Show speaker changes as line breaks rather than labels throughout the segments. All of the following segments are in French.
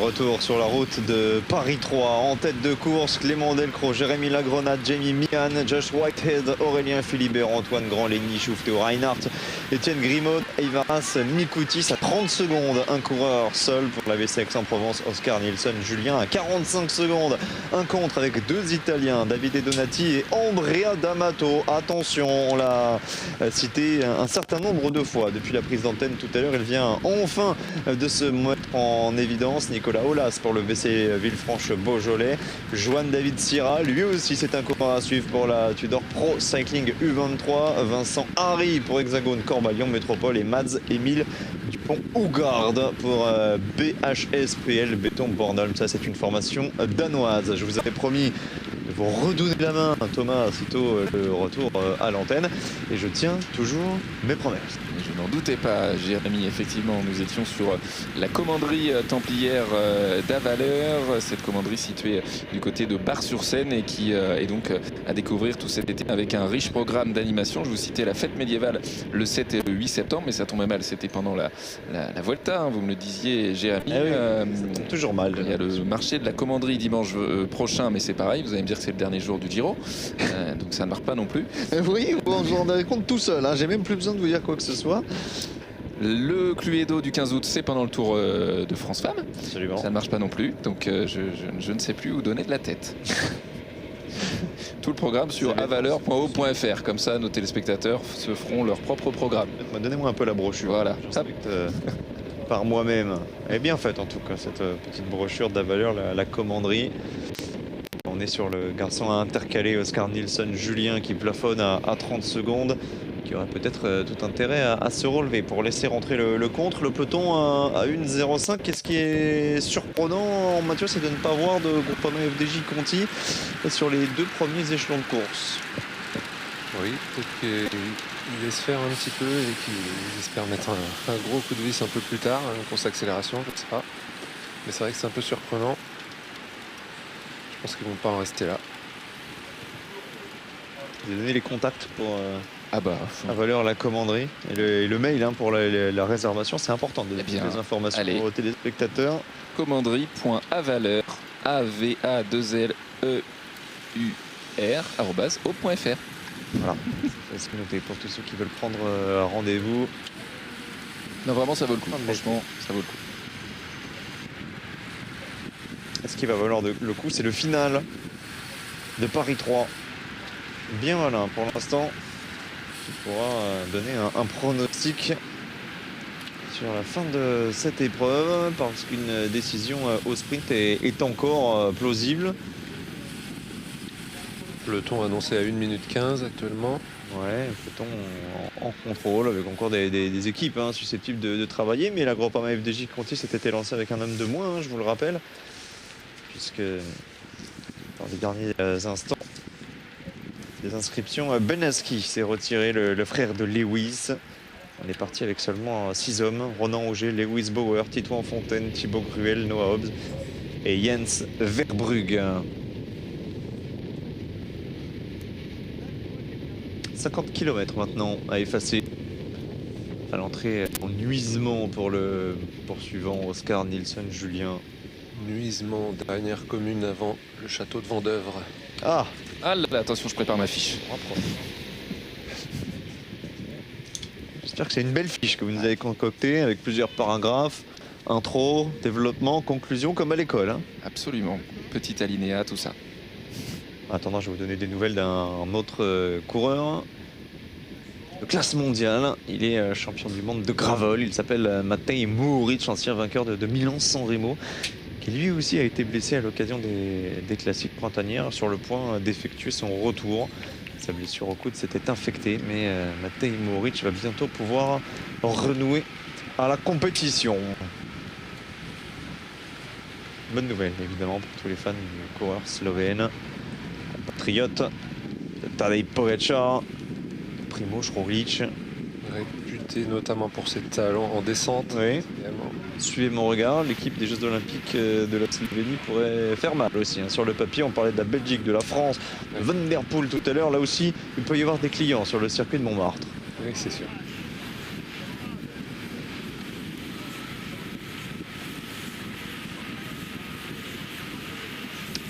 Retour sur la route de Paris 3. En tête de course, Clément Delcros, Jérémy Lagrenade, Jamie Mihan, Josh Whitehead, Aurélien Philibert, Antoine Grand-Lény, Théo Reinhardt, Étienne Grimaud, Ivaras Mikoutis à 30 secondes. Un coureur seul pour la WC Aix-en-Provence, Oscar Nilsson Julien à 45 secondes. Un contre avec deux Italiens, Davide Donati et Andrea D'Amato. Attention, on l'a cité un certain nombre de fois depuis la prise d'antenne tout à l'heure. Il vient enfin de se mettre en évidence. Nicolas Aulas pour le WC Villefranche-Beaujolais. Joan David Syrah, lui aussi c'est un coureur à suivre pour la Tudor Pro Cycling U23. Vincent Harry pour Hexagone Corba-Lyon Métropole et Mads Émile Dupont-Hougarde pour BHSPL Béton Bornholm. Ça c'est une formation danoise. Je vous avais promis de vous redonner la main, Thomas, sitôt le retour à l'antenne. Et je tiens toujours mes promesses.
Je n'en doutais pas, Jérémy. Effectivement, nous étions sur la commanderie templière d'Avaleur. Cette commanderie située du côté de Bar-sur-Seine et qui est donc à découvrir tout cet été avec un riche programme d'animation. Je vous citais la fête médiévale le 7 et le 8 septembre, mais ça tombait mal. C'était pendant la Volta, hein, vous me le disiez, Jérémy.
Toujours mal.
Il y a le marché de la commanderie dimanche prochain, mais c'est pareil. Vous allez me dire que c'est le dernier jour du Giro, donc ça ne marche pas non plus.
Oui, bon, je m'en rendais compte tout seul. Hein. J'ai même plus besoin de vous dire quoi que ce soit.
Le Cluedo du 15 août, c'est pendant le Tour de France Femmes.
Absolument. Ça
ne marche pas non plus, donc je ne sais plus où donner de la tête. Tout le programme sur avaleur.o.fr, comme ça nos téléspectateurs se feront leur propre programme.
Donnez-moi un peu la brochure.
Voilà.
Par moi-même. Elle est bien faite en tout cas, cette petite brochure d'Avaleur, la commanderie. On est sur le garçon à intercaler Oscar Nilsson Julien qui plafonne à 30 secondes, qui aurait peut-être tout intérêt à se relever pour laisser rentrer le contre. Le peloton à 1,05. Qu'est-ce qui est surprenant, Mathieu, c'est de ne pas voir de Groupama FDJ Conti sur les deux premiers échelons de course.
Oui, peut-être qu'il laisse faire un petit peu et qu'il espère mettre un gros coup de vis un peu plus tard, une course d'accélération, je ne sais pas. Mais c'est vrai que c'est un peu surprenant. Je pense qu'ils ne vont pas en rester là.
Vous avez donné les contacts pour
Avaleur,
la commanderie et le mail hein, pour la réservation. C'est important de donner des informations aux téléspectateurs.
Commanderie.avaleur AVA2LEUR @o.fr.
Voilà, c'est noté pour tous ceux qui veulent prendre rendez-vous.
Non, vraiment, ça vaut le coup. Franchement, ça vaut le coup.
Ce qui va valoir le coup, c'est le final de Paris 3. Bien malin pour l'instant. Qui pourra donner un pronostic sur la fin de cette épreuve, parce qu'une décision au sprint est encore plausible.
Peloton annoncé à 1 minute 15 actuellement.
Ouais, peloton en contrôle avec encore des équipes hein, susceptibles de travailler, mais la Groupama FDJ Conti s'était lancé avec un homme de moins, hein, je vous le rappelle, puisque dans les derniers instants des inscriptions, Benaski s'est retiré, le frère de Lewis. On est parti avec seulement 6 hommes: Ronan Auger, Lewis Bauer, Titouan Fontaine, Thibaut Cruel, Noah Hobbs et Jens Verbrugge. 50 km maintenant à effacer à l'entrée en nuisement pour le poursuivant Oscar Nilsson Julien.
Nuisement, dernière commune avant le château de Vendeuvre.
Ah
là, attention, je prépare ma fiche.
J'espère que c'est une belle fiche que vous nous avez concoctée avec plusieurs paragraphes, intro, développement, conclusion comme à l'école. Hein.
Absolument, petit alinéa, tout ça.
En attendant, je vais vous donner des nouvelles d'un autre coureur de classe mondiale. Il est champion du monde de gravel. Il s'appelle Matej Mohoric, ancien vainqueur de Milan-San Remo, qui lui aussi a été blessé à l'occasion des classiques printanières, sur le point d'effectuer son retour. Sa blessure au coude s'était infectée, mais Matej Mohoric va bientôt pouvoir renouer à la compétition. Bonne nouvelle évidemment pour tous les fans du coureur slovène, compatriote de Tadej Pogačar, Primož Roglič.
Réputé notamment pour ses talents en descente.
Oui. Suivez mon regard, l'équipe des Jeux Olympiques de la Slovénie pourrait faire mal aussi. Hein. Sur le papier, on parlait de la Belgique, de la France, de Van der Poel tout à l'heure. Là aussi, il peut y avoir des clients sur le circuit de Montmartre.
Oui, c'est sûr.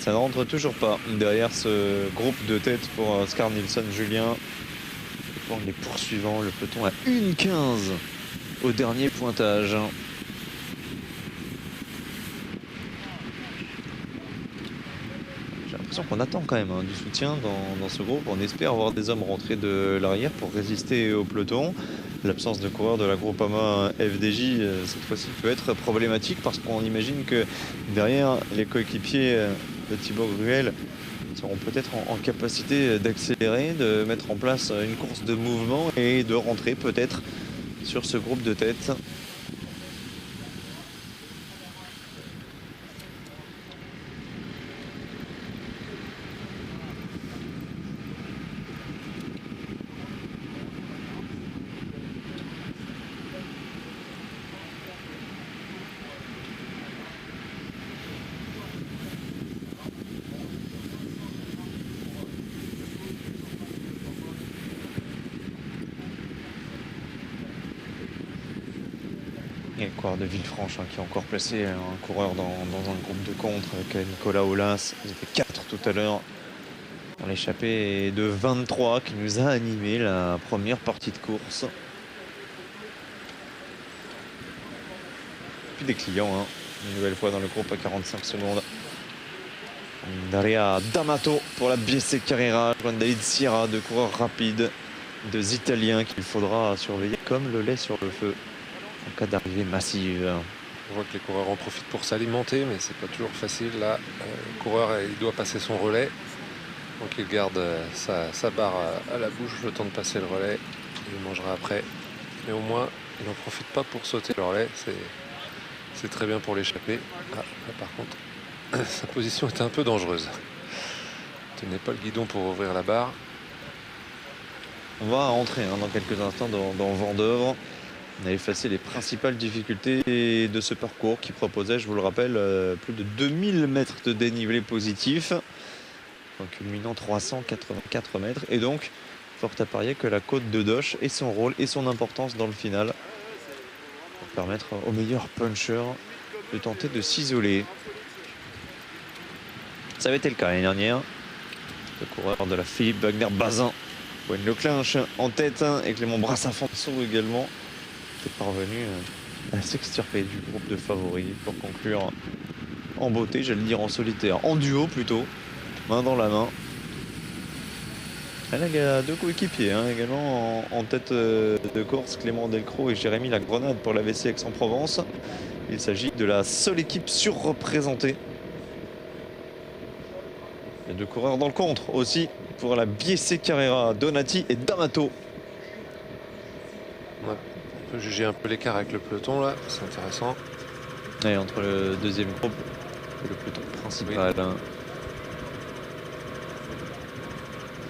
Ça ne rentre toujours pas derrière ce groupe de tête pour Skar Nilsson Julien. Pour les poursuivants, le peloton à 1,15 au dernier pointage. J'ai l'impression qu'on attend quand même du soutien dans ce groupe. On espère voir des hommes rentrer de l'arrière pour résister au peloton. L'absence de coureurs de la Groupama FDJ cette fois-ci peut être problématique parce qu'on imagine que derrière les coéquipiers de Thibaut Gruel seront peut-être en capacité d'accélérer, de mettre en place une course de mouvement et de rentrer peut-être sur ce groupe de tête. Et le coureur de Villefranche qui a encore placé un coureur dans un groupe de contre avec Nicolas Aulas. Ils étaient 4 tout à l'heure dans l'échappée de 23 qui nous a animé la première partie de course. Puis des clients, une nouvelle fois dans le groupe à 45 secondes. Daria D'Amato pour la BSC Carrera. Juan David Sierra, deux coureurs rapides, deux Italiens qu'il faudra surveiller comme le lait sur le feu en cas d'arrivée massive.
On voit que les coureurs en profitent pour s'alimenter, mais c'est pas toujours facile. Là, le coureur il doit passer son relais. Donc il garde sa barre à la bouche le temps de passer le relais. Il mangera après. Mais au moins, il n'en profite pas pour sauter le relais. C'est très bien pour l'échapper. Ah, là, par contre, sa position était un peu dangereuse. Il ne tenait pas le guidon pour ouvrir la barre.
On va entrer dans quelques instants dans Vendeuvre. On a effacé les principales difficultés de ce parcours qui proposait, je vous le rappelle, plus de 2000 mètres de dénivelé positif, en culminant 384 mètres. Et donc, fort à parier que la côte de Doche ait son rôle et son importance dans le final pour permettre aux meilleurs punchers de tenter de s'isoler. Ça avait été le cas l'année dernière. Le coureur de la Philippe Wagner-Bazin, Wayne Leclinch en tête et Clément Brassafanso également est parvenu à s'extirper du groupe de favoris pour conclure en beauté, j'allais dire en solitaire, en duo plutôt, main dans la main. Il y a deux coéquipiers également en tête de course, Clément Delcros et Jérémy Lagrenade pour la VC Aix-en-Provence. Il s'agit de la seule équipe surreprésentée. Il y a deux coureurs dans le contre aussi pour la BSC Carrera, Donati et D'Amato.
On peut juger un peu l'écart avec le peloton là, c'est intéressant.
Et entre le deuxième groupe et le peloton principal.
Oui.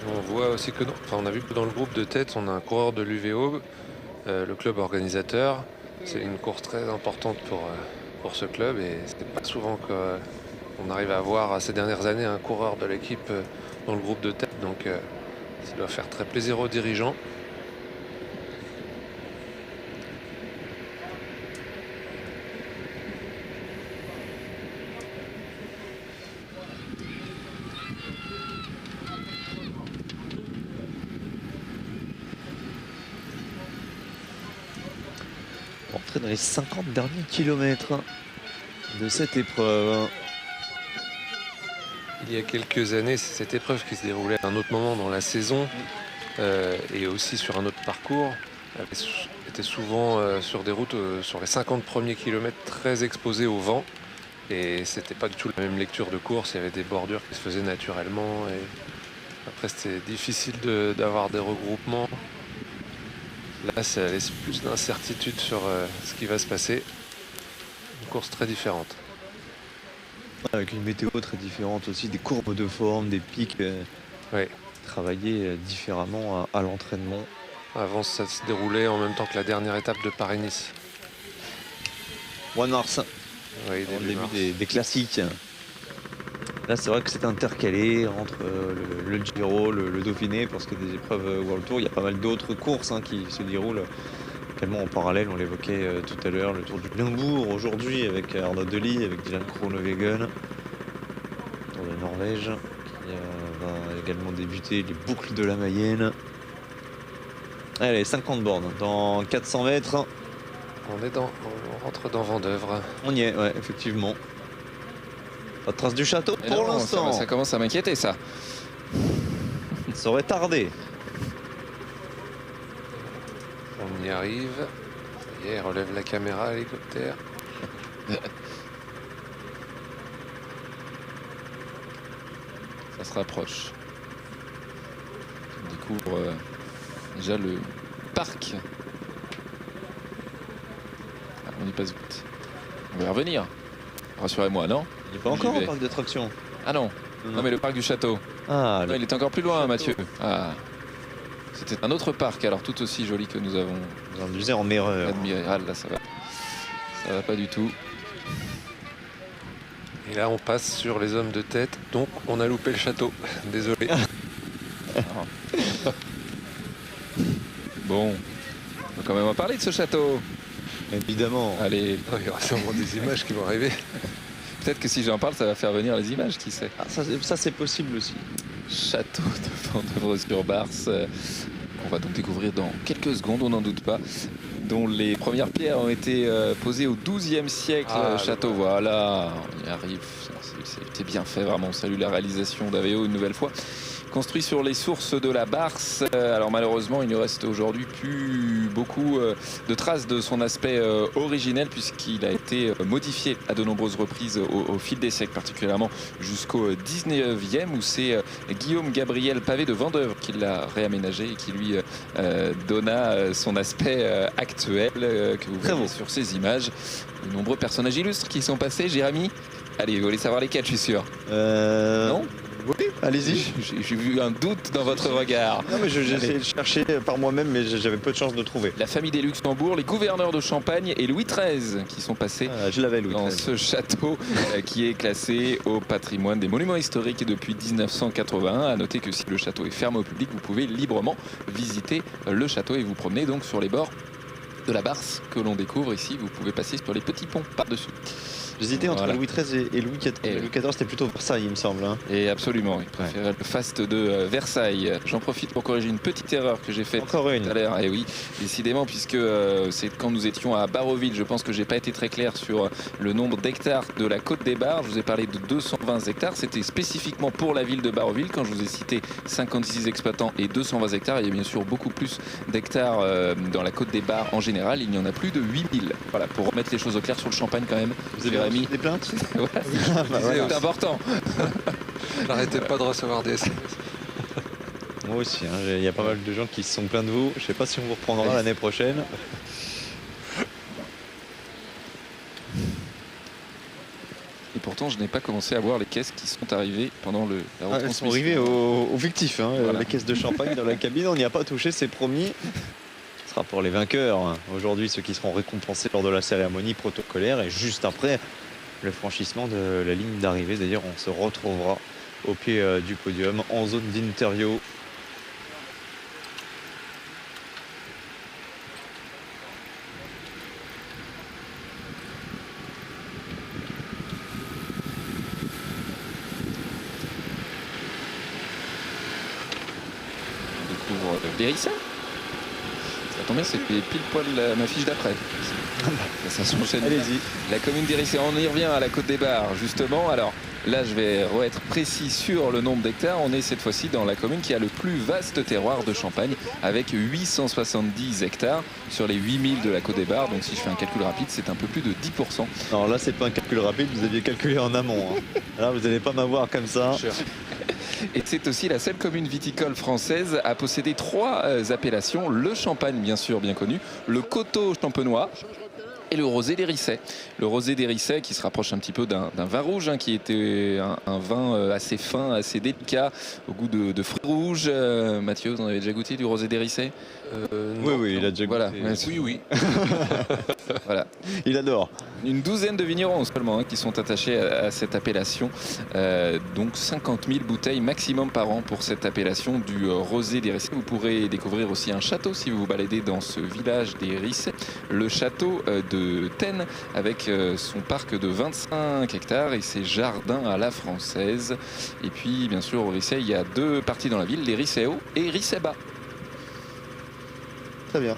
On voit aussi que on a vu que dans le groupe de tête, on a un coureur de l'UVO, le club organisateur. C'est une course très importante pour ce club et c'est pas souvent qu'on arrive à avoir ces dernières années un coureur de l'équipe dans le groupe de tête. Donc ça doit faire très plaisir aux dirigeants.
Entrer dans les 50 derniers kilomètres de cette épreuve.
Il y a quelques années, c'est cette épreuve qui se déroulait à un autre moment dans la saison et aussi sur un autre parcours. Elle était souvent sur des routes sur les 50 premiers kilomètres très exposées au vent. Et c'était pas du tout la même lecture de course. Il y avait des bordures qui se faisaient naturellement. Et après, c'était difficile d'avoir des regroupements. Là, ça laisse plus d'incertitude sur ce qui va se passer. Une course très différente.
Avec une météo très différente aussi, des courbes de forme, des pics
Oui.
travaillés différemment à l'entraînement.
Avant, ça se déroulait en même temps que la dernière étape de Paris-Nice.
Mois de mars,
Oui,
au
début
début
mars.
des classiques. Là, c'est vrai que c'est intercalé entre le Giro, le Dauphiné, parce que des épreuves World Tour, il y a pas mal d'autres courses qui se déroulent également en parallèle. On l'évoquait tout à l'heure, le Tour du Limbourg aujourd'hui avec Arnaud Delis, avec Dylan Groenewegen. Le Tour de Norvège, qui va également débuter les boucles de la Mayenne. Allez, 50 bornes dans 400 mètres.
On rentre dans Vendeuvre.
On y est, ouais, effectivement. Pas de trace du château
Et
pour
non,
l'instant.
ça commence à m'inquiéter, ça.
Ça aurait tardé.
On y arrive. Ça y est, relève la caméra, hélicoptère.
Ça se rapproche. On découvre déjà le parc. Ah, on y passe vite. On va y revenir. Rassurez-moi, non?
Il n'est pas
J'y
encore
vais.
au parc d'attractions.
Ah non. Non, mais le parc du château.
Ah,
Non, il est encore plus loin, Mathieu. Ah. C'était un autre parc, alors tout aussi joli que nous avons
le musée en mireur.
admiré. Ah là, ça va. Ça va pas du tout.
Et là, on passe sur les hommes de tête. Donc, on a loupé le château. Désolé.
Bon. On va quand même en parler de ce château.
Évidemment.
Allez,
Il y aura sûrement des images qui vont arriver.
peut-être que si j'en parle, ça va faire venir les images, qui sait.
Ah, ça c'est possible aussi.
Château de Vendeuvre-sur-Barse, qu'on va donc découvrir dans quelques secondes, on n'en doute pas, dont les premières pierres ont été posées au XIIe siècle.
Ah,
Château, voilà, on y arrive, c'est bien fait, vraiment, on salue la réalisation d'Aveo une nouvelle fois. Construit sur les sources de la Barse, alors malheureusement il ne reste aujourd'hui plus beaucoup de traces de son aspect originel, puisqu'il a été modifié à de nombreuses reprises au fil des siècles, particulièrement jusqu'au 19e, où c'est Guillaume Gabriel Pavé de Vendeuvre qui l'a réaménagé et qui lui donna son aspect actuel que vous voyez sur ces images. De nombreux personnages illustres qui sont passés. Jérémy, allez, vous voulez savoir lesquels, je suis sûr. Non?
Oui, allez-y.
J'ai vu un doute dans votre regard.
Non mais j'ai essayé de chercher par moi-même, mais j'avais peu de chance de trouver.
La famille des Luxembourg, les gouverneurs de Champagne et Louis XIII qui sont passés
Ah, je l'avais, Louis
dans
XIII.
ce château qui est classé au patrimoine des monuments historiques depuis 1981. À noter que si le château est fermé au public, vous pouvez librement visiter le château et vous promener donc sur les bords de la Barse que l'on découvre ici. Vous pouvez passer sur les petits ponts par-dessus.
J'hésitais entre
Voilà.
Louis XIII et Louis XIV.
Et-
Louis XIV, c'était plutôt Versailles, il me semble. Hein.
Et absolument, il préférait le faste de Versailles. J'en profite pour corriger une petite erreur que j'ai faite
Encore
tout
une.
à l'heure. Et oui, décidément, puisque c'est quand nous étions à Baroville, je pense que j'ai pas été très clair sur le nombre d'hectares de la Côte des Bars. Je vous ai parlé de 220 hectares. C'était spécifiquement pour la ville de Baroville. Quand je vous ai cité 56 exploitants et 220 hectares, il y a bien sûr beaucoup plus d'hectares dans la Côte des Bars en général. Il y en a plus de 8000. Voilà, pour remettre les choses au clair sur le Champagne quand même.
Vous avez
Jérémy.
reçu des plaintes?
Voilà,
Bah, voilà.
c'est important.
N'arrêtez pas de recevoir des SMS.
Moi aussi, hein, il y a pas mal de gens qui se sont plaints de vous. Je sais pas si on vous reprendra l'année prochaine.
Et pourtant, je n'ai pas commencé à voir les caisses qui sont arrivées pendant la
Ah, elles sont
retransmission.
arrivées au fictif, hein,
Voilà.
les caisses de champagne dans la cabine. On n'y a pas touché, c'est promis. Ce sera pour les vainqueurs. Hein. Aujourd'hui, ceux qui seront récompensés lors de la cérémonie protocolaire. Et juste après le franchissement de la ligne d'arrivée. D'ailleurs, on se retrouvera au pied du podium en zone d'interview.
On découvre l'Hérissé. Ça tombe bien, c'était pile poil ma fiche d'après. Ça s'enchaîne.
Allez-y.
La commune d'Hérissé, on y revient à la Côte des Bars, justement. Alors là, je vais être précis sur le nombre d'hectares. On est cette fois-ci dans la commune qui a le plus vaste terroir de Champagne, avec 870 hectares sur les 8000 de la Côte des Bars. Donc si je fais un calcul rapide, c'est un peu plus de 10%.
Alors là, c'est pas un calcul rapide, vous aviez calculé en amont. Hein. Là, vous n'allez pas m'avoir comme ça.
Et c'est aussi la seule commune viticole française à posséder 3 appellations. Le Champagne, bien sûr, bien connu, le Coteau champenois et le Rosé d'Hérissé. Le Rosé d'Hérissé qui se rapproche un petit peu d'un vin rouge, hein, qui était un vin assez fin, assez délicat, au goût de fruits rouges. Mathieu, vous en avez déjà goûté du Rosé d'Hérissé?
Oui, oui, il a déjà
Voilà.
goûté.
Ouais,
Oui.
Voilà.
Il adore.
Une douzaine de vignerons seulement qui sont attachés à cette appellation. Donc 50 000 bouteilles maximum par an pour cette appellation du Rosé d'Hérissé. Vous pourrez découvrir aussi un château si vous vous baladez dans ce village d'Hérissé. Le château de de Thènes avec son parc de 25 hectares et ses jardins à la française. Et puis bien sûr au Rissey, il y a 2 parties dans la ville, les Rissey Haut et Rissey Bas.
Très bien.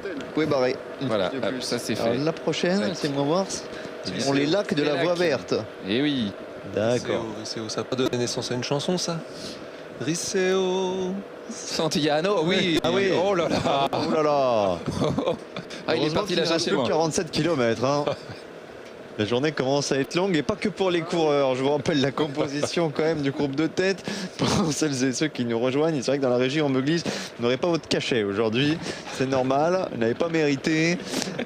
Vous pouvez barrer.
Voilà, hop, ça c'est fait.
Alors, la prochaine,
Tac.
c'est moi voir. On les lacs de la voie verte.
Et oui.
D'accord.
Risseo, ça n'a pas donné naissance à une chanson, ça? Risseo.
Santillano, oui.
Ah oui.
Oh là là.
Oh là là.
Ah, il est parti la chercher
plus
loin.
47 km. Hein. La journée commence à être longue et pas que pour les coureurs. Je vous rappelle la composition quand même du groupe de tête. Pour celles et ceux qui nous rejoignent, c'est vrai que dans la région, en Meuglise, vous n'aurez pas votre cachet aujourd'hui. C'est normal, vous n'avez pas mérité.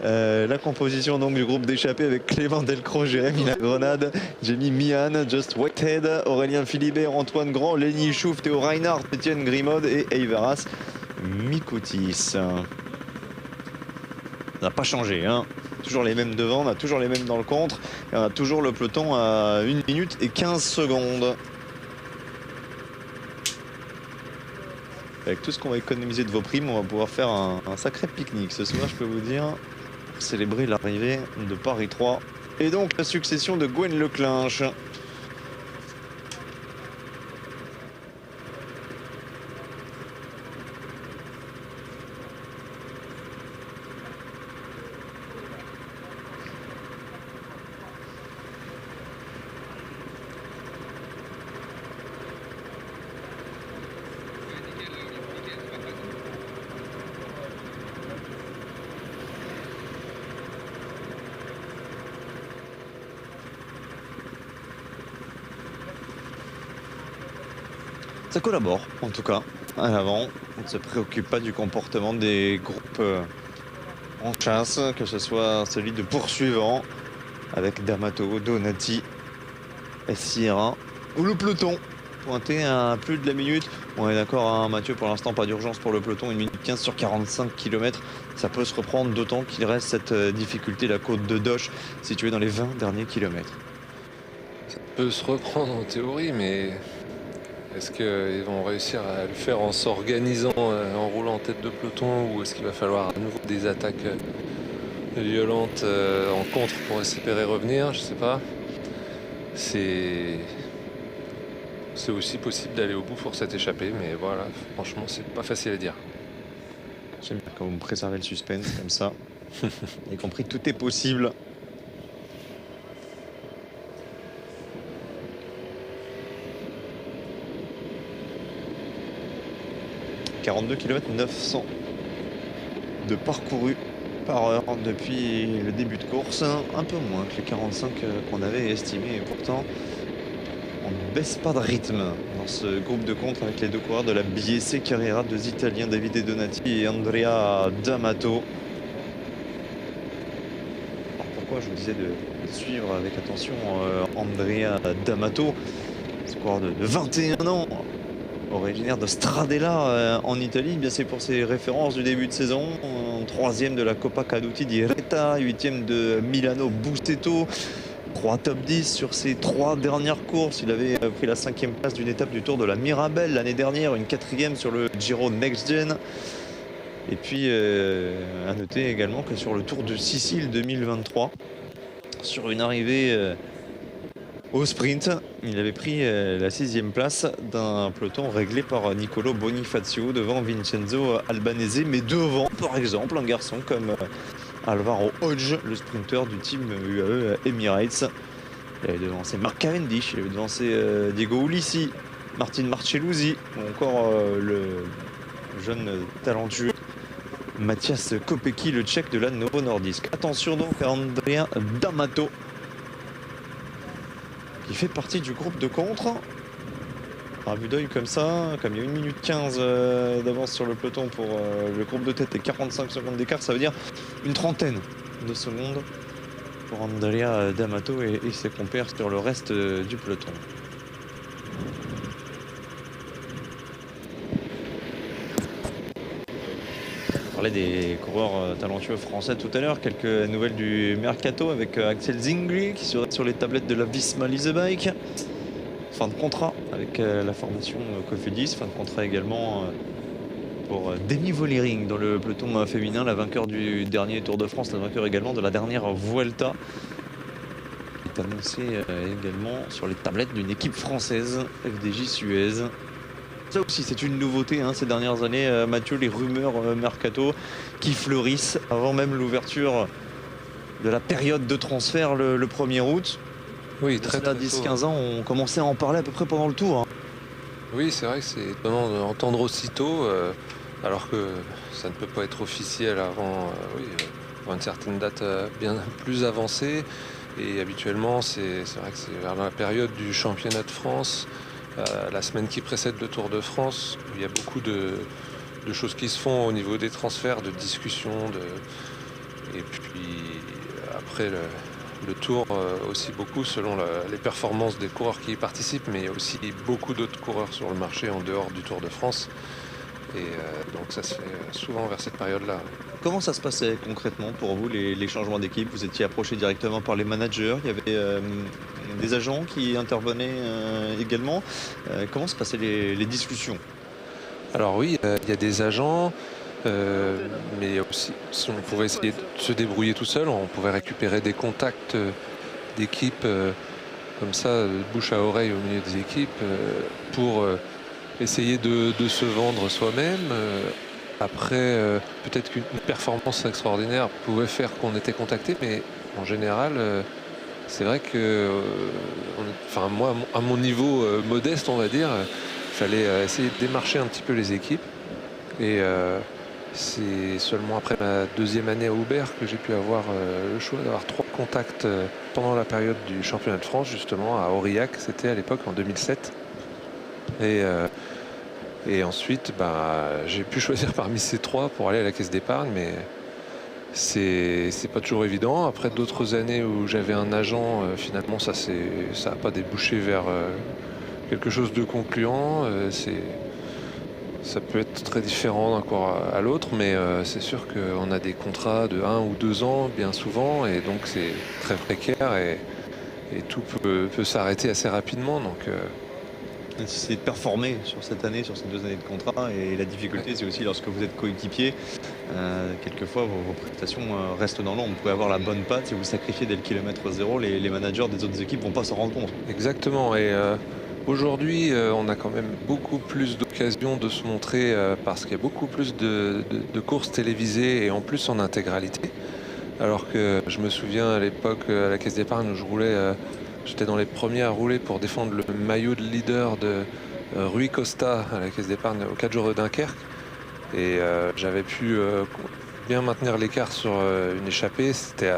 La composition donc du groupe d'échappée avec Clément Delcros, Jérémy Lagrenade, Jamie Mihan, Just Whitehead, Aurélien Philibert, Antoine Grand, Lenny Chouf, Théo Reinhardt, Étienne Grimaud et Eivaras Mikoutis. Ça n'a pas changé, hein. Toujours les mêmes devant, on a toujours les mêmes dans le contre et on a toujours le peloton à 1 minute et 15 secondes. Avec tout ce qu'on va économiser de vos primes, on va pouvoir faire un sacré pique-nique ce soir, je peux vous dire, pour célébrer l'arrivée de Paris 3 et donc la succession de Gwen Leclinch. Ça collabore, en tout cas, à l'avant. On ne se préoccupe pas du comportement des groupes en chasse, que ce soit celui de poursuivants, avec D'Amato, Donati, Sierra, ou le peloton, pointé à plus de la minute. On est d'accord, hein, Mathieu, pour l'instant, pas d'urgence pour le peloton, 1 minute 15 sur 45 km. Ça peut se reprendre, d'autant qu'il reste cette difficulté, la côte de Doche, située dans les 20 derniers kilomètres.
Ça peut se reprendre en théorie, mais est-ce qu'ils vont réussir à le faire en s'organisant, en roulant en tête de peloton, ou est-ce qu'il va falloir à nouveau des attaques violentes en contre pour espérer revenir? Je sais pas. C'est aussi possible d'aller au bout pour cette échappée, mais voilà, franchement, c'est pas facile à dire.
J'aime bien quand vous me préservez le suspense comme ça. Y compris tout est possible. « 42 km 900 de parcouru par heure depuis le début de course. Un peu moins que les 45 qu'on avait estimé. Et pourtant, on ne baisse pas de rythme dans ce groupe de contre avec les 2 coureurs de la BSC Carrera, 2 Italiens, Davide Donati et Andrea D'Amato. Alors pourquoi je vous disais de suivre avec attention Andrea D'Amato, ce coureur de 21 ans, originaire de Stradella en Italie. Bien, c'est pour ses références du début de saison. 3e de la Coppa Caduti di Reta, 8e de Milano Bustetto. 3 top 10 sur ses 3 dernières courses. Il avait pris la 5e place d'une étape du Tour de la Mirabelle l'année dernière, une 4e sur le Giro Next Gen. Et puis à noter également que sur le Tour de Sicile 2023, sur une arrivée au sprint, il avait pris la 6e place d'un peloton réglé par Nicolo Bonifacio devant Vincenzo Albanese, mais devant par exemple un garçon comme Alvaro Hodge, le sprinter du team UAE Emirates. Il avait devancé Mark Cavendish, il avait devancé Diego Ulissi, Martin Marcelluzzi, ou encore le jeune talentueux Mathias Kopecky, le tchèque de la Novo Nordisk. Attention donc à Andrea D'Amato, qui fait partie du groupe de contre. À vue d'œil comme ça, comme il y a 1 minute 15 d'avance sur le peloton pour le groupe de tête et 45 secondes d'écart, ça veut dire une trentaine de secondes pour Andrea D'Amato et ses compères sur le reste du peloton. On parlait des coureurs talentueux français tout à l'heure. Quelques nouvelles du Mercato avec Axel Zingli qui serait sur les tablettes de la Visma Leasebike. Fin de contrat avec la formation Cofidis. Fin de contrat également pour Demi Vollering dans le peloton féminin, la vainqueur du dernier Tour de France, la vainqueur également de la dernière Vuelta. Est annoncé également sur les tablettes d'une équipe française, FDJ Suez. Ça aussi, c'est une nouveauté ces dernières années, Mathieu, les rumeurs mercato qui fleurissent avant même l'ouverture de la période de transfert le 1er août.
Oui, très
10-15 ans, on commençait à en parler à peu près pendant le Tour.
Oui, c'est vrai que c'est étonnant d'entendre aussitôt, alors que ça ne peut pas être officiel avant une certaine date bien plus avancée. Et habituellement, c'est vrai que c'est vers la période du championnat de France, la semaine qui précède le Tour de France, où il y a beaucoup de choses qui se font au niveau des transferts, de discussions. Et puis après le Tour aussi beaucoup selon les performances des coureurs qui y participent, mais il y a aussi beaucoup d'autres coureurs sur le marché en dehors du Tour de France. Et donc ça se fait souvent vers cette période-là.
Comment ça se passait concrètement pour vous, les changements d'équipe? Vous étiez approché directement par les managers, il y avait des agents qui intervenaient également. Comment se passaient les discussions?
Alors oui, il y a des agents, mais aussi si on pouvait essayer de se débrouiller tout seul, on pouvait récupérer des contacts d'équipes comme ça, bouche à oreille au milieu des équipes, pour essayer de se vendre soi-même. Après, peut-être qu'une performance extraordinaire pouvait faire qu'on était contacté, mais en général, c'est vrai que, moi, à mon niveau modeste, on va dire, il fallait essayer de démarcher un petit peu les équipes. Et c'est seulement après ma deuxième année à Aubert que j'ai pu avoir le choix d'avoir 3 contacts pendant la période du championnat de France, justement, à Aurillac. C'était à l'époque en 2007. Et ensuite, j'ai pu choisir parmi ces 3 pour aller à la caisse d'épargne, mais c'est pas toujours évident. Après d'autres années où j'avais un agent, finalement, ça n'a pas débouché vers quelque chose de concluant. Ça peut être très différent d'un cours à l'autre, mais c'est sûr qu'on a des contrats de 1 ou 2 ans bien souvent, et donc c'est très précaire et tout peut s'arrêter assez rapidement. Donc,
c'est de performer sur cette année, sur ces 2 années de contrat, et la difficulté c'est aussi lorsque vous êtes coéquipier, quelquefois vos prestations restent dans l'ombre. Vous pouvez avoir la bonne patte, si vous sacrifiez dès le kilomètre zéro, les managers des autres équipes vont pas s'en rendre compte.
Exactement, et aujourd'hui on a quand même beaucoup plus d'occasions de se montrer parce qu'il y a beaucoup plus de courses télévisées et en plus en intégralité. Alors que je me souviens à l'époque à la caisse d'épargne où je roulais, j'étais dans les premiers à rouler pour défendre le maillot de leader de Rui Costa à la caisse d'épargne aux 4 jours de Dunkerque. Et j'avais pu bien maintenir l'écart sur une échappée. C'était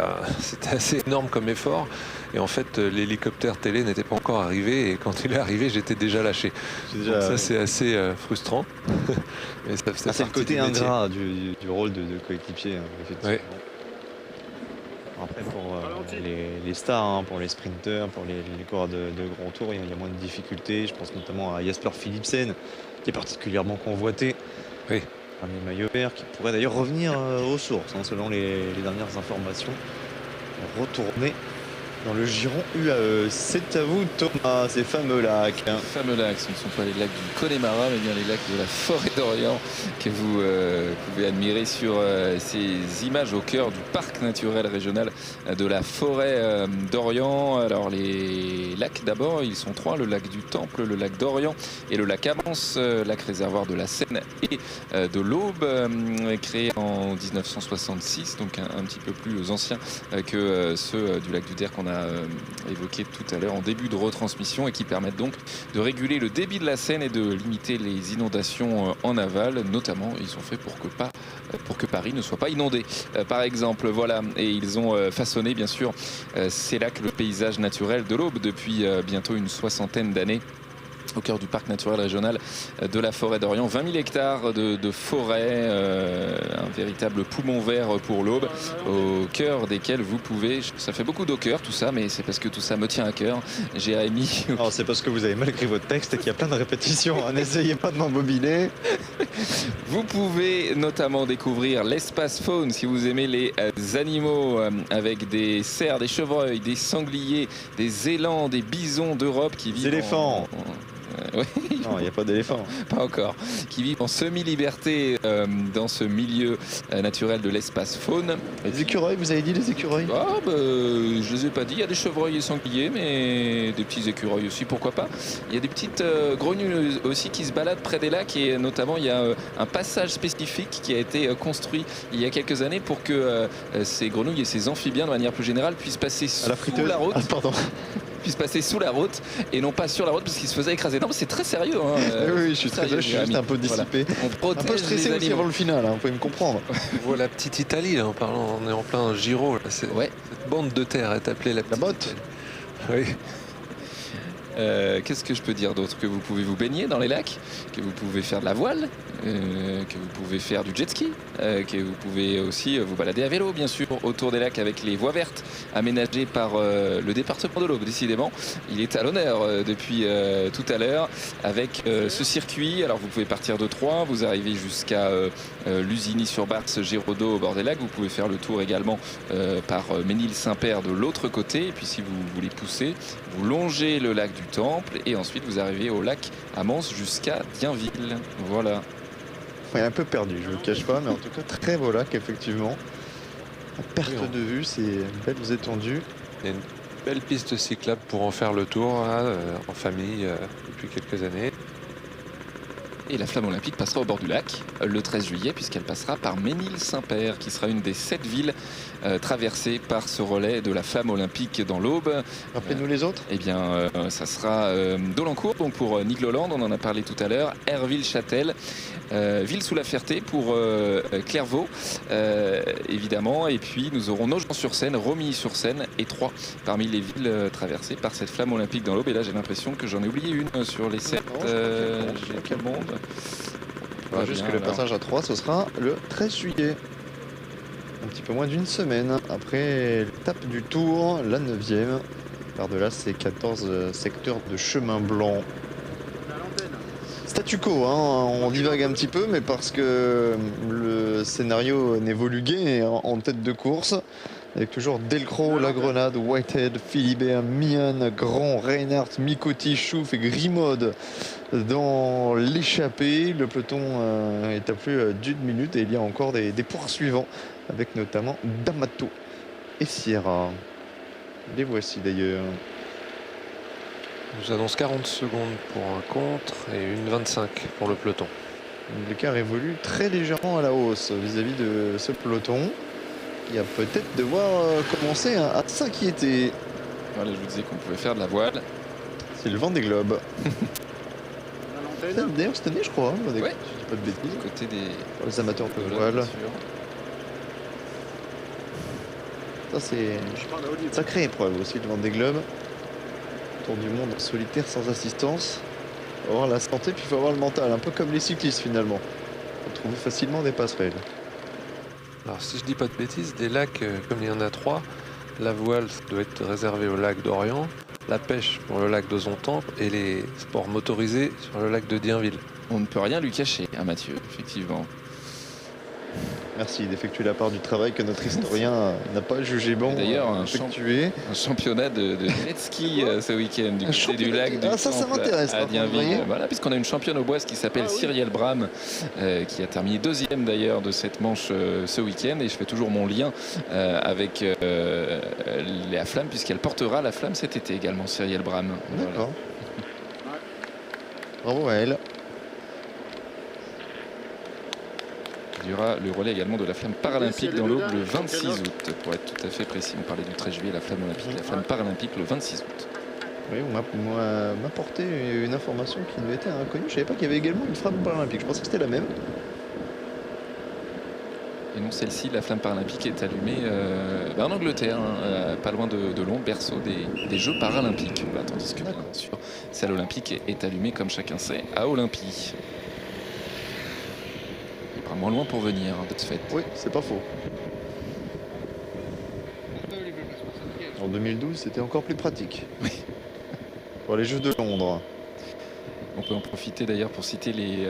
assez énorme comme effort. Et en fait, l'hélicoptère télé n'était pas encore arrivé. Et quand il est arrivé, j'étais déjà lâché. Donc ça, c'est assez frustrant. Mais
c'est le côté ingrat du rôle de coéquipier, effectivement.
Ouais.
Après, pour les stars, pour les sprinteurs, pour les coureurs de grand tour, il y a moins de difficultés. Je pense notamment à Jasper Philipsen, qui est particulièrement convoité.
Oui.
Un maillot vert qui pourrait d'ailleurs revenir aux sources, selon les dernières informations. Retourner dans le giron UAE. C'est à vous, Thomas, ces fameux lacs.
Fameux lacs, ce ne sont pas les lacs du Connemara, mais bien les lacs de la forêt d'Orient que vous pouvez admirer sur ces images au cœur du parc naturel régional de la forêt d'Orient. Alors les lacs d'abord, ils sont 3, le lac du Temple, le lac d'Orient et le lac Amance, lac réservoir de la Seine et de l'Aube, créé en 1966, donc un petit peu plus ancien que ceux du lac du Der qu'on a évoqué tout à l'heure en début de retransmission, et qui permettent donc de réguler le débit de la Seine et de limiter les inondations en aval. Notamment, ils sont faits pour que Paris ne soit pas inondé, par exemple. Voilà, et ils ont façonné bien sûr ces lacs, le paysage naturel de l'Aube depuis bientôt une 60aine d'années. Au cœur du parc naturel régional de la forêt d'Orient, 20 000 hectares de forêt, un véritable poumon vert pour l'Aube, au cœur desquels vous pouvez, ça fait beaucoup d'au cœur tout ça, mais c'est parce que tout ça me tient à cœur, Jérémy.
Alors c'est parce que vous avez mal écrit votre texte et qu'il y a plein de répétitions, n'essayez pas de m'embobiner.
Vous pouvez notamment découvrir l'espace faune si vous aimez les animaux, avec des cerfs, des chevreuils, des sangliers, des élans, des bisons d'Europe qui vivent.
Des éléphants.
Oui,
Non, il n'y a pas d'éléphant.
pas encore. Qui vivent en semi-liberté dans ce milieu naturel de l'espace faune.
Les écureuils, vous avez dit les écureuils?
Ah, bah, je les ai pas dit. Il y a des chevreuils et sangliers, mais des petits écureuils aussi, pourquoi pas. Il y a des petites grenouilles aussi qui se baladent près des lacs et notamment il y a un passage spécifique qui a été construit il y a quelques années pour que ces grenouilles et ces amphibiens de manière plus générale puissent passer
À la
sous
friteuse.
la route.
Ah, pardon.
Puissent passer sous la route et non pas sur la route parce qu'ils se faisaient écraser. Non, mais c'est très sérieux. Hein,
Oui, je suis très
sérieux,
je suis juste
Jérémy.
un peu dissipé.
On
Un
protège
peu stressé
les
aussi
animaux.
avant le final, hein, vous pouvez me comprendre.
On voit la petite Italie, là, on est en plein Giro. Là.
Ouais.
Cette bande de terre est appelée la petite
motte.
Italie. Oui.
Qu'est-ce que je peux dire d'autre? Que vous pouvez vous baigner dans les lacs, que vous pouvez faire de la voile, que vous pouvez faire du jet ski, que vous pouvez aussi vous balader à vélo, bien sûr, autour des lacs avec les voies vertes aménagées par le département de l'Aube. Décidément, il est à l'honneur depuis tout à l'heure avec ce circuit. Alors vous pouvez partir de Troyes, vous arrivez jusqu'à Lusigny-sur-Barse, Géraudot au bord des lacs. Vous pouvez faire le tour également par Ménil-Saint-Père de l'autre côté. Et puis si vous voulez pousser, vous longez le lac du Temple et ensuite vous arrivez au lac Amance jusqu'à Dienville. Voilà.
Il est un peu perdu, je ne le cache pas, mais en tout cas très beau lac, effectivement. À perte
Oui,
de vue, c'est belles étendues.
Il y a une belle piste cyclable pour en faire le tour là, en famille depuis quelques années.
Et la flamme olympique passera au bord du lac le 13 juillet puisqu'elle passera par Ménil-Saint-Père qui sera une des 7 villes traversées par ce relais de la flamme olympique dans l'Aube.
Rappelez-nous les autres.
Eh bien, ça sera Dolencourt donc pour Nigloland, on en a parlé tout à l'heure, Herville-Châtel, Ville-sous-la-Ferté pour Clairvaux, évidemment, et puis nous aurons Nogent-sur-Seine, Romilly-sur-Seine et Troyes parmi les villes traversées par cette flamme olympique dans l'Aube. Et là, j'ai l'impression que j'en ai oublié une sur les 7. J'ai tout le monde.
Voilà, juste que le passage à 3, ce sera le 13 juillet. Un petit peu moins d'une semaine après l'étape du Tour, la 9e. Par-delà ces 14 secteurs de chemin blanc. Statu quo, hein, on divague un petit peu, mais parce que le scénario n'évolue guère en tête de course. Avec toujours Delcros, La Grenade, Whitehead, Philibert, Mian, Grand, Reinhardt, Micotti, Chouf et Grimaud dans l'échappée. Le peloton est à plus d'une minute et il y a encore des poursuivants avec notamment D'Amato et Sierra. Les voici d'ailleurs.
On nous annonce 40 secondes pour un contre et une 25 pour le peloton.
L'écart évolue très légèrement à la hausse vis-à-vis de ce peloton. Il va peut-être devoir commencer à s'inquiéter.
Voilà, je vous disais qu'on pouvait faire de la voile.
C'est le vent des globes. D'ailleurs cette année je crois, hein, le Vendée Globe,
Ouais.
si je dis pas de bêtises.
Du côté des
Pour les amateurs de
bien
voile.
sûr.
Ça c'est une sacrée épreuve aussi le Vendée Globe. Tour du monde en solitaire sans assistance. Il faut avoir la santé puis il faut avoir le mental, un peu comme les cyclistes finalement. Il faut trouver facilement des passerelles.
Alors si je dis pas de bêtises, des lacs, comme il y en a 3, la voile doit être réservée au lac d'Orient, la pêche pour le lac de Zontemple et les sports motorisés sur le lac de Dienville.
On ne peut rien lui cacher, hein, Mathieu, effectivement.
Merci d'effectuer la part du travail que notre historien n'a pas jugé bon
D'ailleurs, un
d'effectuer.
Un championnat de jet ski ce week-end du côté du lac du
ça
Temple
m'intéresse.
à
par contre, vous voyez.
Dienville. Voilà, puisqu'on a une championne au bois qui s'appelle Cyrielle Bram, qui a terminé deuxième d'ailleurs de cette manche ce week-end. Et je fais toujours mon lien avec la flamme, puisqu'elle portera la flamme cet été également, Cyrielle Bram. Voilà.
D'accord. Bravo à elle.
Il y aura le relais également de la flamme paralympique dans l'Aube le 26 août, pour être tout à fait précis. On parlait du 13 juillet, la flamme olympique, la flamme paralympique le 26 août.
Oui, on m'a apporté une information qui nous était inconnue. Je savais pas qu'il y avait également une flamme paralympique. Je pensais que c'était la même.
Et non, celle-ci, la flamme paralympique, est allumée en Angleterre, hein, pas loin de Londres, berceau des Jeux paralympiques. Voilà, tandis que bien sûr, celle olympique est allumée, comme chacun sait, à Olympie. Moins loin pour venir de ce fait.
Oui, c'est pas faux. En 2012, c'était encore plus pratique.
Oui.
Pour les Jeux de Londres.
On peut en profiter d'ailleurs pour citer les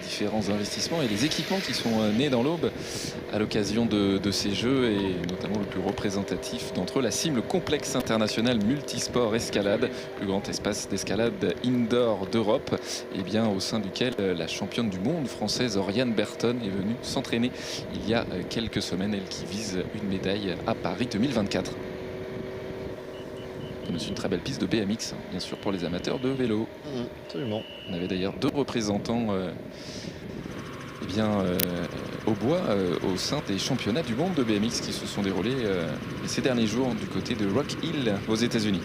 différents investissements et les équipements qui sont nés dans l'Aube à l'occasion de ces Jeux, et notamment le plus représentatif d'entre eux, la CIM, le complexe international multisport escalade, plus grand espace d'escalade indoor d'Europe, et bien au sein duquel la championne du monde française Oriane Berton est venue s'entraîner il y a quelques semaines, elle qui vise une médaille à Paris 2024. C'est une très belle piste de BMX, bien sûr, pour les amateurs de vélo.
Absolument.
On avait d'ailleurs 2 représentants au bois au sein des championnats du monde de BMX qui se sont déroulés ces derniers jours du côté de Rock Hill aux États-Unis.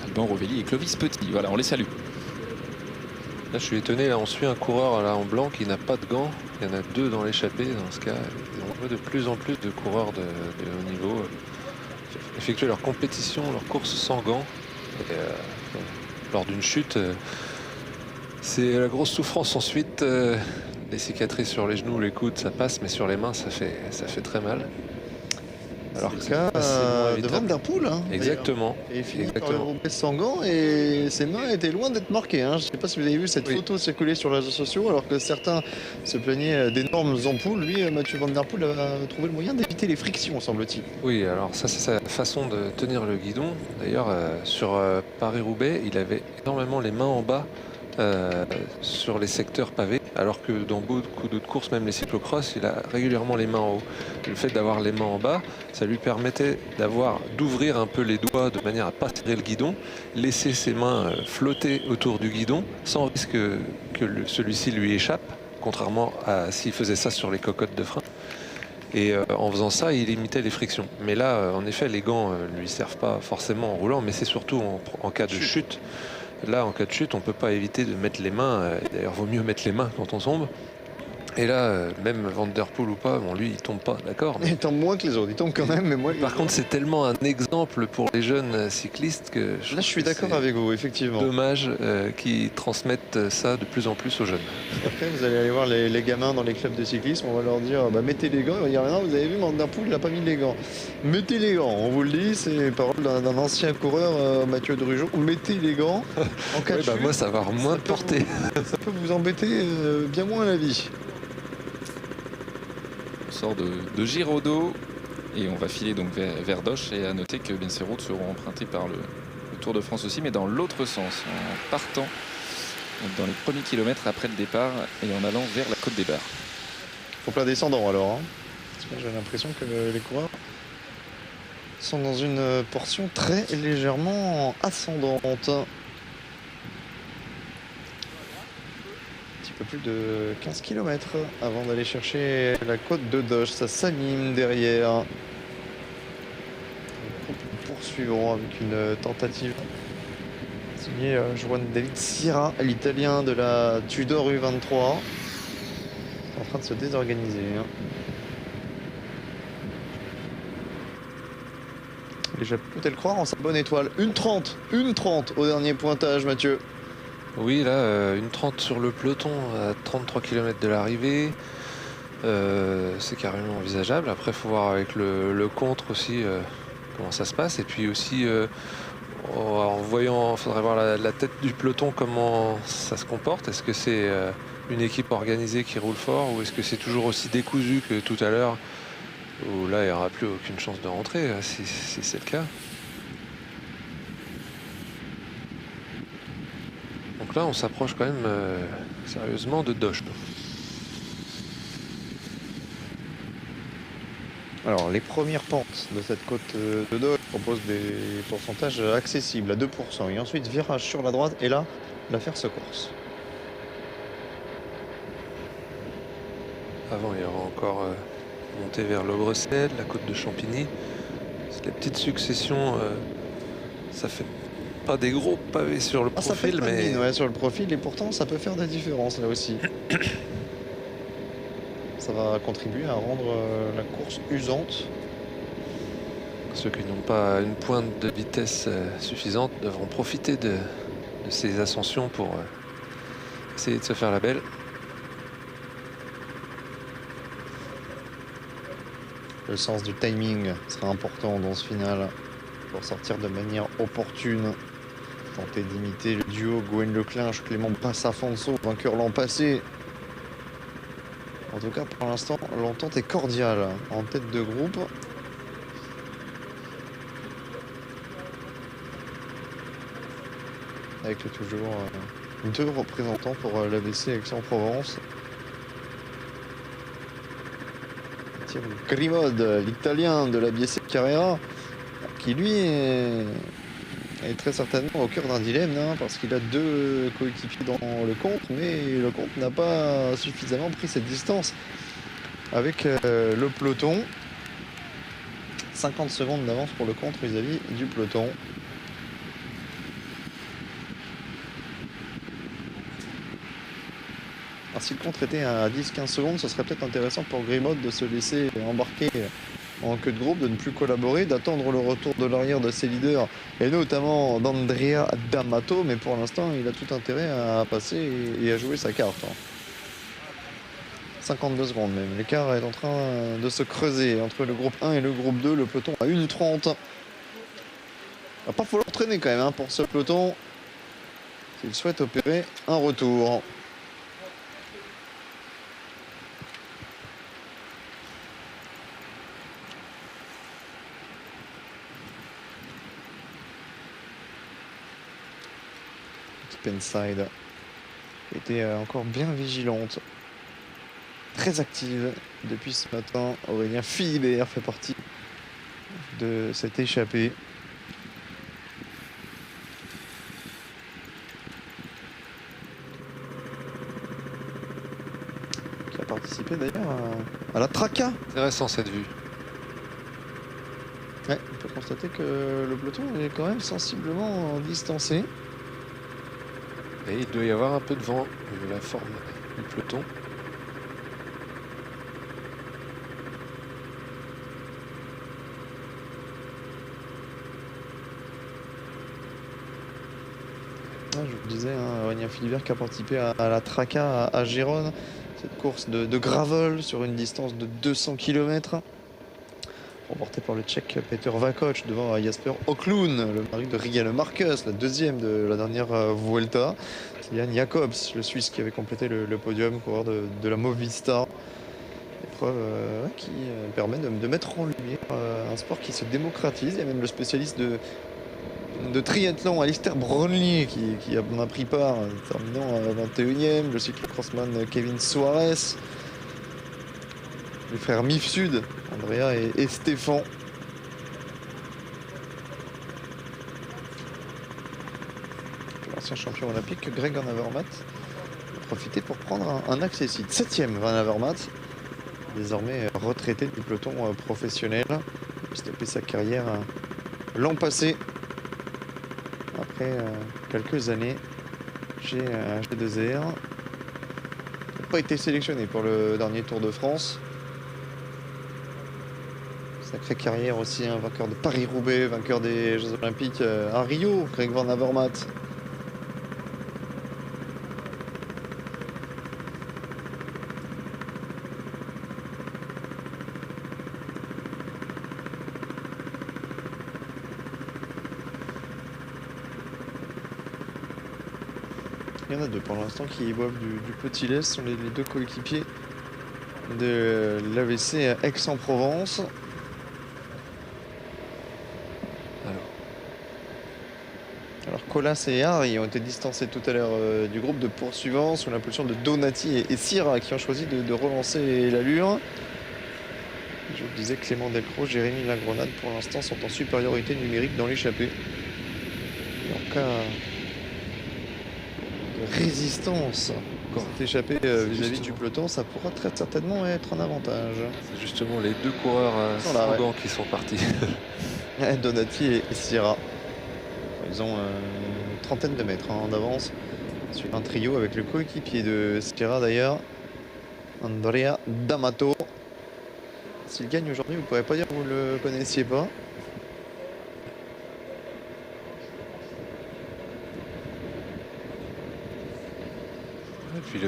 Alban Rovelli et Clovis Petit, voilà, on les salue.
Là, je suis étonné, là, on suit un coureur là, en blanc qui n'a pas de gants. Il y en a 2 dans l'échappée. Dans ce cas, on voit de plus en plus de coureurs de haut niveau effectuer leur compétition, leur course sans gants. Et, lors d'une chute, c'est la grosse souffrance ensuite. Les cicatrices sur les genoux, les coudes, ça passe, mais sur les mains, ça fait très mal.
Alors le cas de Van Der Poel. Hein,
exactement.
Et il finit par le Roubaix sans gants et ses mains étaient loin d'être marquées. Hein. Je ne sais pas si vous avez vu cette photo circuler sur les réseaux sociaux, alors que certains se plaignaient d'énormes ampoules. Lui, Mathieu Van Der Poel a trouvé le moyen d'éviter les frictions, semble-t-il.
Oui, alors ça, c'est sa façon de tenir le guidon. D'ailleurs, sur Paris-Roubaix, il avait énormément les mains en bas sur les secteurs pavés, alors que dans beaucoup d'autres courses, même les cyclocross, il a régulièrement les mains en haut. Le fait d'avoir les mains en bas, ça lui permettait d'ouvrir un peu les doigts de manière à pas tirer le guidon, laisser ses mains flotter autour du guidon sans risque que celui-ci lui échappe, contrairement à s'il faisait ça sur les cocottes de frein. Et en faisant ça, il limitait les frictions. Mais là, en effet, les gants ne lui servent pas forcément en roulant, mais c'est surtout en cas de chute. Là, en cas de chute, on ne peut pas éviter de mettre les mains. D'ailleurs, vaut mieux mettre les mains quand on tombe. Et là, même Van Der Poel ou pas, bon, lui, il tombe pas, d'accord.
Il tombe moins que les autres, il tombe quand même. Mais moi,
par contre, c'est tellement un exemple pour les jeunes cyclistes que
là, je suis d'accord avec vous, effectivement.
Dommage qu'ils transmettent ça de plus en plus aux jeunes.
Après, vous allez aller voir les gamins dans les clubs de cyclisme, on va leur dire mettez les gants. Ils vont dire non, vous avez vu, Van Der Poel, il n'a pas mis les gants. Mettez les gants, on vous le dit, c'est les paroles d'un ancien coureur, Mathieu Drugeon. Mettez les gants. En cas de chute,
moi, ça va avoir moins de portée.
Ça peut vous embêter bien moins la vie.
Sort de Giraudot et on va filer donc vers Doche, et à noter que bien ces routes seront empruntées par le Tour de France aussi, mais dans l'autre sens, en partant dans les premiers kilomètres après le départ et en allant vers la Côte des Barres.
Faut plein descendant alors, hein. Parce que j'ai l'impression que les coureurs sont dans une portion très légèrement ascendante. Plus de 15 km avant d'aller chercher la côte de Doche. Ça s'anime derrière. Nous poursuivons avec une tentative signée Juan David Sierra, l'italien de la Tudor U23. C'est en train de se désorganiser. Déjà peut-elle croire en sa bonne étoile. Une 30 au dernier pointage, Mathieu.
Oui, là, une 30 sur le peloton à 33 km de l'arrivée. C'est carrément envisageable. Après, il faut voir avec le contre aussi comment ça se passe. Et puis aussi, en voyant, il faudrait voir la tête du peloton, comment ça se comporte. Est-ce que c'est une équipe organisée qui roule fort, ou est-ce que c'est toujours aussi décousu que tout à l'heure, où là, il n'y aura plus aucune chance de rentrer, si c'est le cas. Donc là, on s'approche quand même sérieusement de Doche.
Alors, les premières pentes de cette côte de Doche proposent des pourcentages accessibles à 2%. Et ensuite, virage sur la droite, et là, l'affaire se corse.
Avant, il y aura encore montée vers l'Aubrecelle, la côte de Champigny. C'est les petites successions, ça fait pas des gros pavés sur le profil,
ça fait
mais
mine, ouais, sur le profil, et pourtant ça peut faire des différences là aussi. Ça va contribuer à rendre la course usante.
Ceux qui n'ont pas une pointe de vitesse suffisante devront profiter de ces ascensions pour essayer de se faire la belle.
Le sens du timing sera important dans ce final pour sortir de manière opportune tenter d'imiter le duo Gwen Leclinch, Clément Brassafonso, vainqueur l'an passé. En tout cas, pour l'instant, l'entente est cordiale en tête de groupe. Avec toujours deux représentants pour l'ABC Aix-en-Provence. Thierry Grimaud, l'italien de l'ABC Carrera, qui lui est très certainement au cœur d'un dilemme, hein, parce qu'il a deux coéquipiers dans le contre, mais le contre n'a pas suffisamment pris cette distance avec le peloton. 50 secondes d'avance pour le contre vis-à-vis du peloton. Alors, si le contre était à 10-15 secondes, ce serait peut-être intéressant pour Grimaud de se laisser embarquer en queue de groupe, de ne plus collaborer, d'attendre le retour de l'arrière de ses leaders, et notamment d'Andrea D'Amato, mais pour l'instant, il a tout intérêt à passer et à jouer sa carte. 52 secondes même. L'écart est en train de se creuser entre le groupe 1 et le groupe 2, le peloton à 1:30. Il va pas falloir traîner quand même pour ce peloton s'il souhaite opérer un retour. Penside était encore bien vigilante, très active depuis ce matin. Aurélien Philibert fait partie de cette échappée. Qui a participé d'ailleurs à la Traca.
Intéressant cette vue.
Ouais, on peut constater que le peloton est quand même sensiblement distancé.
Et il doit y avoir un peu de vent vu la forme du peloton.
Je vous le disais, Aurélien Philibert qui a participé à la Traca à Gérone, cette course de gravel sur une distance de 200 km, remportée par le Tchèque Peter Vakoc devant Jasper Oklund, le mari de Rianne Marcus, la deuxième de la dernière Vuelta. Jan Jacobs, le Suisse qui avait complété le podium, coureur de la Movistar. Épreuve qui permet de mettre en lumière un sport qui se démocratise. Il y a même le spécialiste de triathlon, Alistair Brownlee, qui en a pris part, terminant à 21e. Le cyclocrossman Kevin Suarez. Les frères Mifsud, Andrea et Stéphane. L'ancien champion olympique Greg Van Avermaet a profité pour prendre un accessite. 7e Van Avermaet, désormais retraité du peloton professionnel. Il a stoppé sa carrière l'an passé, après quelques années chez G2R. Il n'a pas été sélectionné pour le dernier Tour de France. Sacrée carrière aussi, vainqueur de Paris-Roubaix, vainqueur des Jeux Olympiques à Rio, Greg Van Avermaet. Il y en a deux pour l'instant qui boivent du petit lait. Ce sont les deux coéquipiers de l'ABC Aix-en-Provence. Alors Colas et Harry ont été distancés tout à l'heure du groupe de poursuivants sous l'impulsion de Donati et Sierra qui ont choisi de relancer l'allure. Je vous disais, Clément Delcros, Jérémy Lagrenade pour l'instant sont en supériorité numérique dans l'échappée. Et en cas résistance quand c'est échappé vis-à-vis du peloton, ça pourra très certainement être un avantage.
C'est justement les deux coureurs Sagan qui sont partis.
Donati et Sierra. Ils ont une trentaine de mètres en avance sur un trio avec le coéquipier de Sierra d'ailleurs, Andrea D'Amato. S'il gagne aujourd'hui, vous ne pourrez pas dire que vous ne le connaissiez pas.
Et puis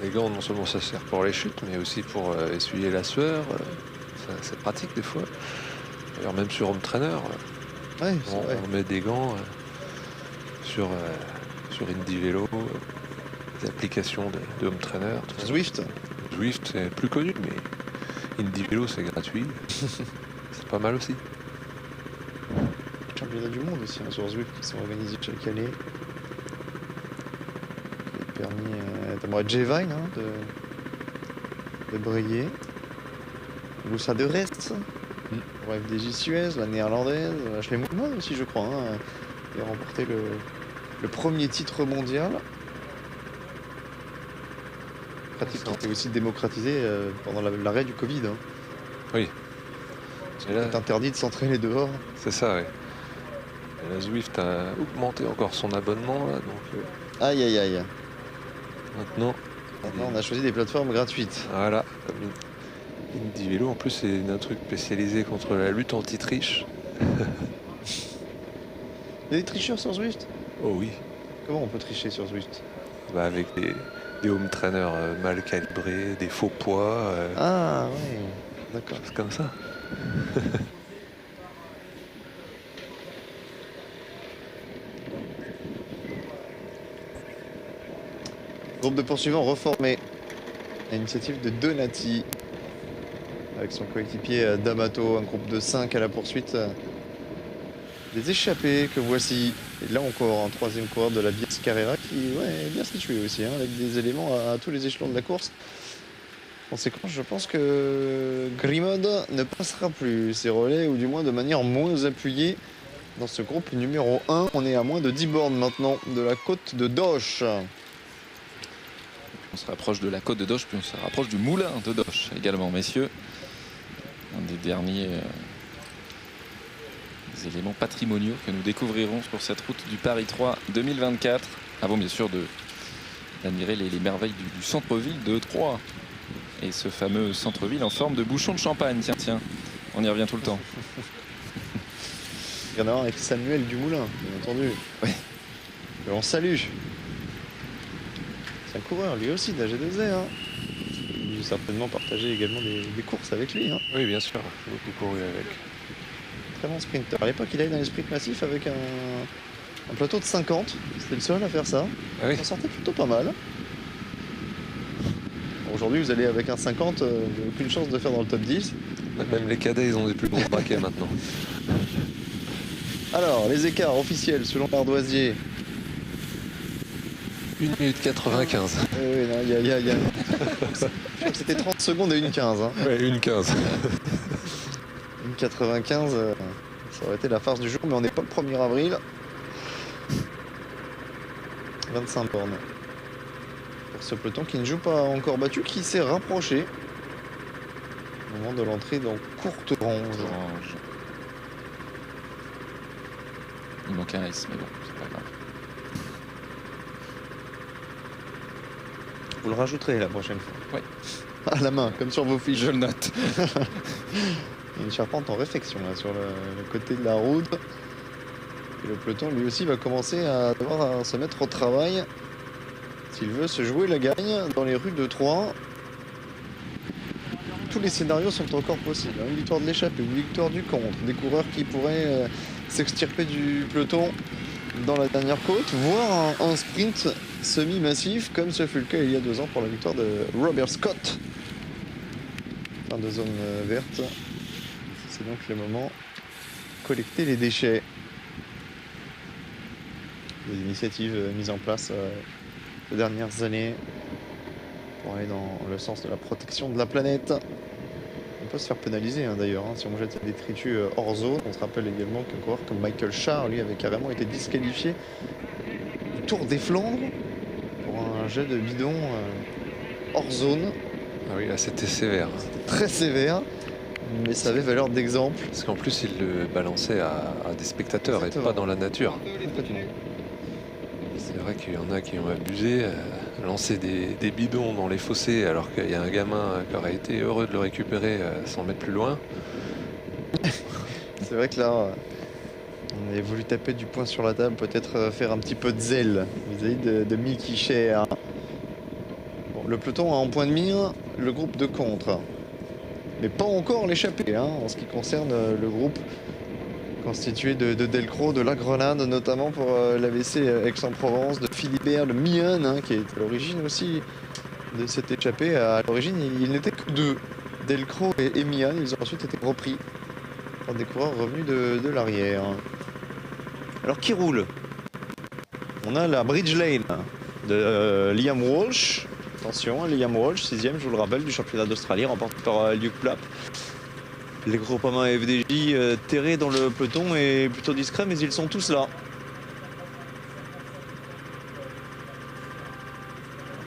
les gants, non seulement ça sert pour les chutes, mais aussi pour essuyer la sueur. C'est pratique des fois. D'ailleurs, même sur home trainer,
Ouais,
on met des gants. sur Indy Vélo, des applications de home trainer. Tout ça.
Zwift.
Zwift, c'est plus connu, mais Indy Vélo, c'est gratuit. C'est pas mal aussi.
Championnats du monde aussi hein, sur Zwift qui sont organisés chaque année. Ça a permis à J-Vine hein, de briller. Loussa de Rest, pour FDJ Suez, la néerlandaise, Ashley Moolman aussi je crois, hein, qui a remporté le premier titre mondial. Pratique qui a été aussi démocratisée pendant l'arrêt du Covid. Hein.
Oui.
C'est interdit de s'entraîner dehors.
C'est ça, oui. Et la Zwift a augmenté encore son abonnement, là, donc...
Aïe aïe aïe.
Maintenant,
on a choisi des plateformes gratuites.
Voilà, comme Indy Vélo, en plus c'est un truc spécialisé contre la lutte anti-triche.
Il y a des tricheurs sur Zwift?
Oh oui.
Comment on peut tricher sur Zwift?
Bah avec des home trainers mal calibrés, des faux poids.
Ah oui, d'accord.
C'est comme ça.
Groupe de poursuivants reformé à l'initiative de Donati avec son coéquipier D'Amato, un groupe de 5 à la poursuite des échappés que voici. Et là encore un troisième coureur de la Bies Carrera qui est bien situé aussi, hein, avec des éléments à tous les échelons de la course. Conséquence, je pense que Grimaud ne passera plus ses relais, ou du moins de manière moins appuyée dans ce groupe numéro 1. On est à moins de 10 bornes maintenant de la côte de Doche.
On se rapproche de la côte de Doche, puis on se rapproche du moulin de Doche également, messieurs. Un des derniers des éléments patrimoniaux que nous découvrirons sur cette route du Paris 3 2024. Avant bien sûr d'admirer les merveilles du centre-ville de Troyes. Et ce fameux centre-ville en forme de bouchon de champagne. Tiens, on y revient tout le temps.
Il y en a un avec Samuel Dumoulin, bien entendu.
Oui.
Que l'on salue. C'est un coureur, lui aussi, d'AG2R. Hein. Il a certainement partagé également des courses avec lui. Hein.
Oui, bien sûr. J'ai beaucoup couru avec.
Très bon sprinter. À l'époque, il allait dans les sprints massifs avec un plateau de 50. C'était le seul à faire ça.
Ah oui.
Ça sortait plutôt pas mal. Aujourd'hui, vous allez avec un 50, aucune chance de faire dans le top 10.
Même les cadets, ils ont des plus gros braquets maintenant.
Alors, les écarts officiels selon l'Ardoisier.
1 minute 95.
Oui, non, il y a... Je crois que c'était 30 secondes et 1,15. Hein.
Ouais, 1,15.
1,95, ça aurait été la farce du jour, mais on n'est pas le 1er avril. 25 bornes. Pour ce peloton qui ne joue pas encore battu, qui s'est rapproché au moment de l'entrée dans Courterange.
Il manque un S, mais bon, c'est pas grave.
Vous le rajouterez la prochaine fois.
Oui.
À la main, comme sur vos fiches.
Je le note.
Il y a une charpente en réfection là, sur le côté de la route. Et le peloton lui aussi va commencer à devoir se mettre au travail s'il veut se jouer la gagne dans les rues de Troyes. Tous les scénarios sont encore possibles. Une victoire de l'échappée, une victoire du contre, des coureurs qui pourraient s'extirper du peloton dans la dernière côte, voire un sprint semi-massif comme ce fut le cas il y a 2 ans pour la victoire de Robert Scott. Fin de zone verte. C'est donc le moment de collecter les déchets. Des initiatives mises en place ces dernières années pour aller dans le sens de la protection de la planète. On peut se faire pénaliser hein, d'ailleurs hein, si on jette des détritus hors zone. On se rappelle également qu'un coureur comme Michael Schär, lui, avait carrément été disqualifié du Tour des Flandres pour un jet de bidon hors zone.
Ah oui, là c'était sévère.
C'était très sévère, mais ça avait valeur d'exemple.
Parce qu'en plus, il le balançait à des spectateurs. Exactement. Et pas dans la nature. C'est vrai qu'il y en a qui ont abusé, lancer des bidons dans les fossés alors qu'il y a un gamin qui aurait été heureux de le récupérer 100 mètres plus loin.
C'est vrai que là, on avait voulu taper du poing sur la table, peut-être faire un petit peu de zèle vis-à-vis de Mickey Schär. Bon, le peloton a en point de mire le groupe de contre, mais pas encore l'échappée hein, en ce qui concerne le groupe constitué de Delcros, de La Grenade, notamment pour l'AVC Aix-en-Provence, de Philibert, de Mian, hein, qui est à l'origine aussi de cette échappée. À l'origine, il n'était que deux, Delcros et Mian. Ils ont ensuite été repris par des coureurs revenus de l'arrière. Alors, qui roule? On a la Bridge Lane de Liam Walsh. Attention, Liam Walsh, 6ème, je vous le rappelle, du championnat d'Australie, remporté par Luke Plapp. Les Groupama FDJ terrés dans le peloton et plutôt discrets, mais ils sont tous là.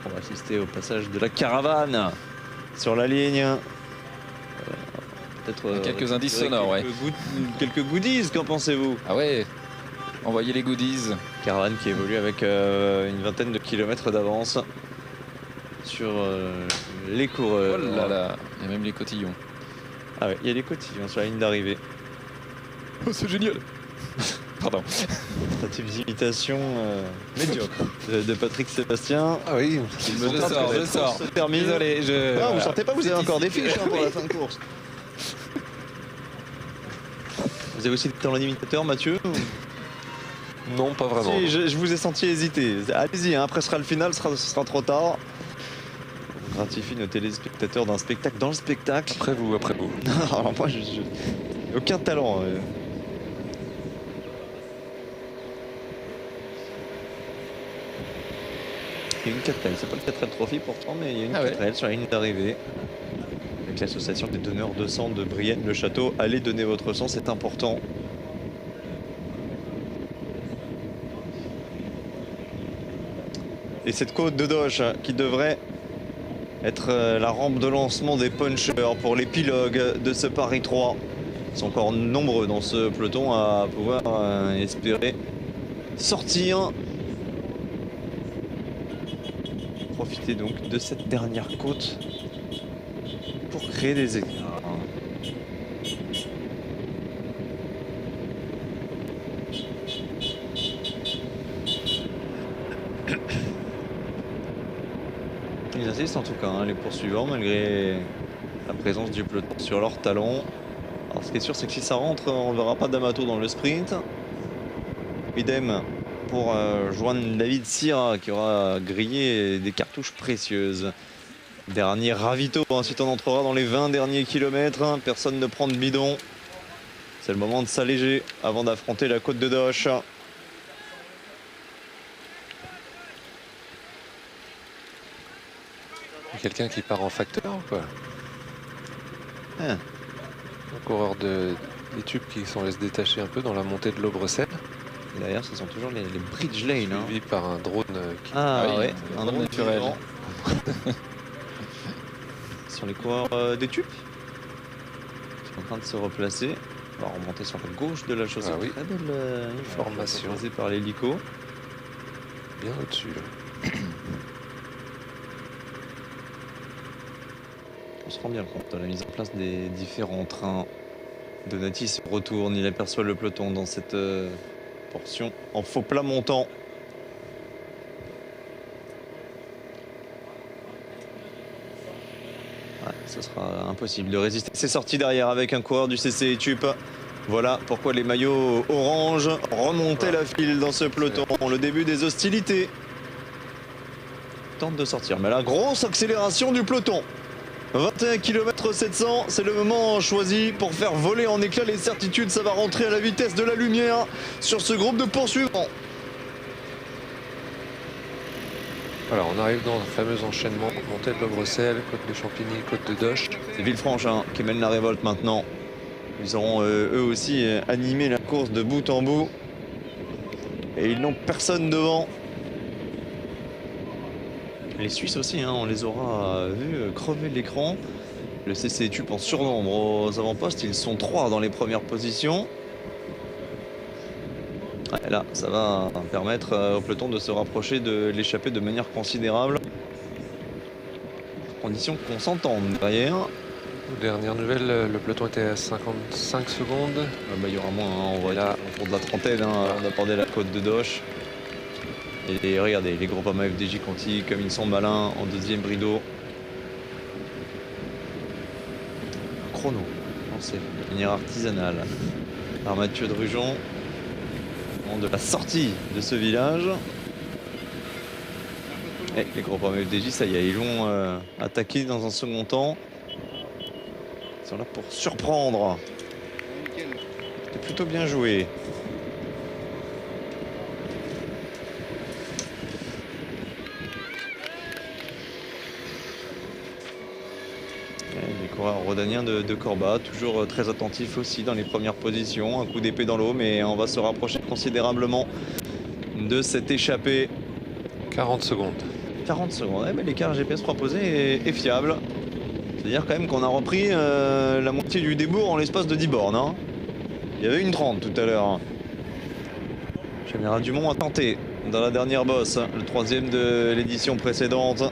On va assister au passage de la caravane sur la ligne. Peut-être
quelques indices sonores, ouais.
Quelques goodies, qu'en pensez-vous?
Ah ouais, envoyez les goodies.
Caravane qui évolue avec une vingtaine de kilomètres d'avance sur les coureurs.
Oh là là, il y a même les cotillons.
Ah ouais, il y a les cotillons sur la ligne d'arrivée.
Oh, c'est génial. Pardon.
Tentative d'imitation médiocre de Patrick Sébastien.
Ah oui,
Je sors.
Se termine.
Désolé,
Non, vous sortez pas, vous avez encore des
ici.
fiches pour la fin de course. Vous avez aussi des talents limitateurs, Mathieu?
non, pas vraiment.
Si, je vous ai senti hésiter. Allez-y, hein, après ce sera le final, ce sera trop tard. On gratifie nos téléspectateurs d'un spectacle dans le spectacle.
Après vous.
Non, alors moi, aucun talent. Il y a une 4L, c'est pas le 4L Trophy pourtant, mais il y a une 4L sur la ligne d'arrivée. Avec l'association des donneurs de sang de Brienne-le-Château. Allez donner votre sang, c'est important. Et cette côte de Doche qui devrait être la rampe de lancement des punchers pour l'épilogue de ce Paris 3. Ils sont encore nombreux dans ce peloton à pouvoir espérer sortir. Profiter donc de cette dernière côte pour créer des écarts. Ils insistent en tout cas, hein, les poursuivants, malgré la présence du peloton sur leur talon. Alors ce qui est sûr, c'est que si ça rentre, on ne verra pas d'Amato dans le sprint. Idem pour Joan David Sira qui aura grillé des cartouches précieuses. Dernier ravito, ensuite on entrera dans les 20 derniers kilomètres. Personne ne prend de bidon. C'est le moment de s'alléger avant d'affronter la côte de Doche.
Quelqu'un qui part en facteur ou quoi?
Hein.
Un coureur des tubes qui s'en laisse détacher un peu dans la montée de l'Aubrecelle.
Et derrière, ce sont toujours les Bridge Lane. Hein.
Suivi par un drone qui...
Ah
oui,
ouais,
un drone naturel.
Ce sont les coureurs des tubes qui sont en train de se replacer. On va remonter sur la gauche de la chaussée.
Ah oui.
Très belle
formation.
Posée par l'hélico.
Bien au-dessus.
On se rend bien compte de la mise en place des différents trains. Donati se retourne, il aperçoit le peloton dans cette portion en faux plat montant. Ouais, ce sera impossible de résister. C'est sorti derrière avec un coureur du CC Etup. Voilà pourquoi les maillots orange remontaient la file dans ce peloton. Le début des hostilités. Tente de sortir, mais la grosse accélération du peloton. 21 km 700, c'est le moment choisi pour faire voler en éclats les certitudes. Ça va rentrer à la vitesse de la lumière sur ce groupe de poursuivants.
Voilà, on arrive dans un fameux enchaînement. Montée de l'Aubrecelle, côte de Champigny, côte de Doche.
C'est Villefranche qui mène la révolte maintenant. Ils auront eux aussi animé la course de bout en bout. Et ils n'ont personne devant. Les Suisses aussi, hein, on les aura vus crever l'écran. Le CC Etup en surnombre aux avant-postes. Ils sont 3 dans les premières positions. Ouais, là, ça va permettre au peloton de se rapprocher de l'échappée de manière considérable. Condition qu'on s'entende derrière.
Dernière nouvelle, le peloton était à 55 secondes.
Bah, il y aura moins, hein, on va là autour de la trentaine, hein, on abordait la côte de Doche. Et regardez, les Groupama FDJ Conti, comme ils sont malins, en deuxième rideau. Un chrono, lancé de manière artisanale. par Mathieu Drujon. De la sortie de ce village. Et les groupes FDJ, ça y est, ils vont attaquer dans un second temps. Ils sont là pour surprendre. C'est plutôt bien joué. Les coureurs rhodaniens de Corba, toujours très attentifs aussi dans les premières positions. Un coup d'épée dans l'eau, mais on va se rapprocher considérablement de cette échappée.
40 secondes.
40 secondes. Eh ben, l'écart GPS proposé est fiable. C'est-à-dire quand même qu'on a repris la moitié du débours en l'espace de 10 bornes. Hein. Il y avait une 30 tout à l'heure. Général Dumont a tenté dans la dernière bosse, le troisième de l'édition précédente.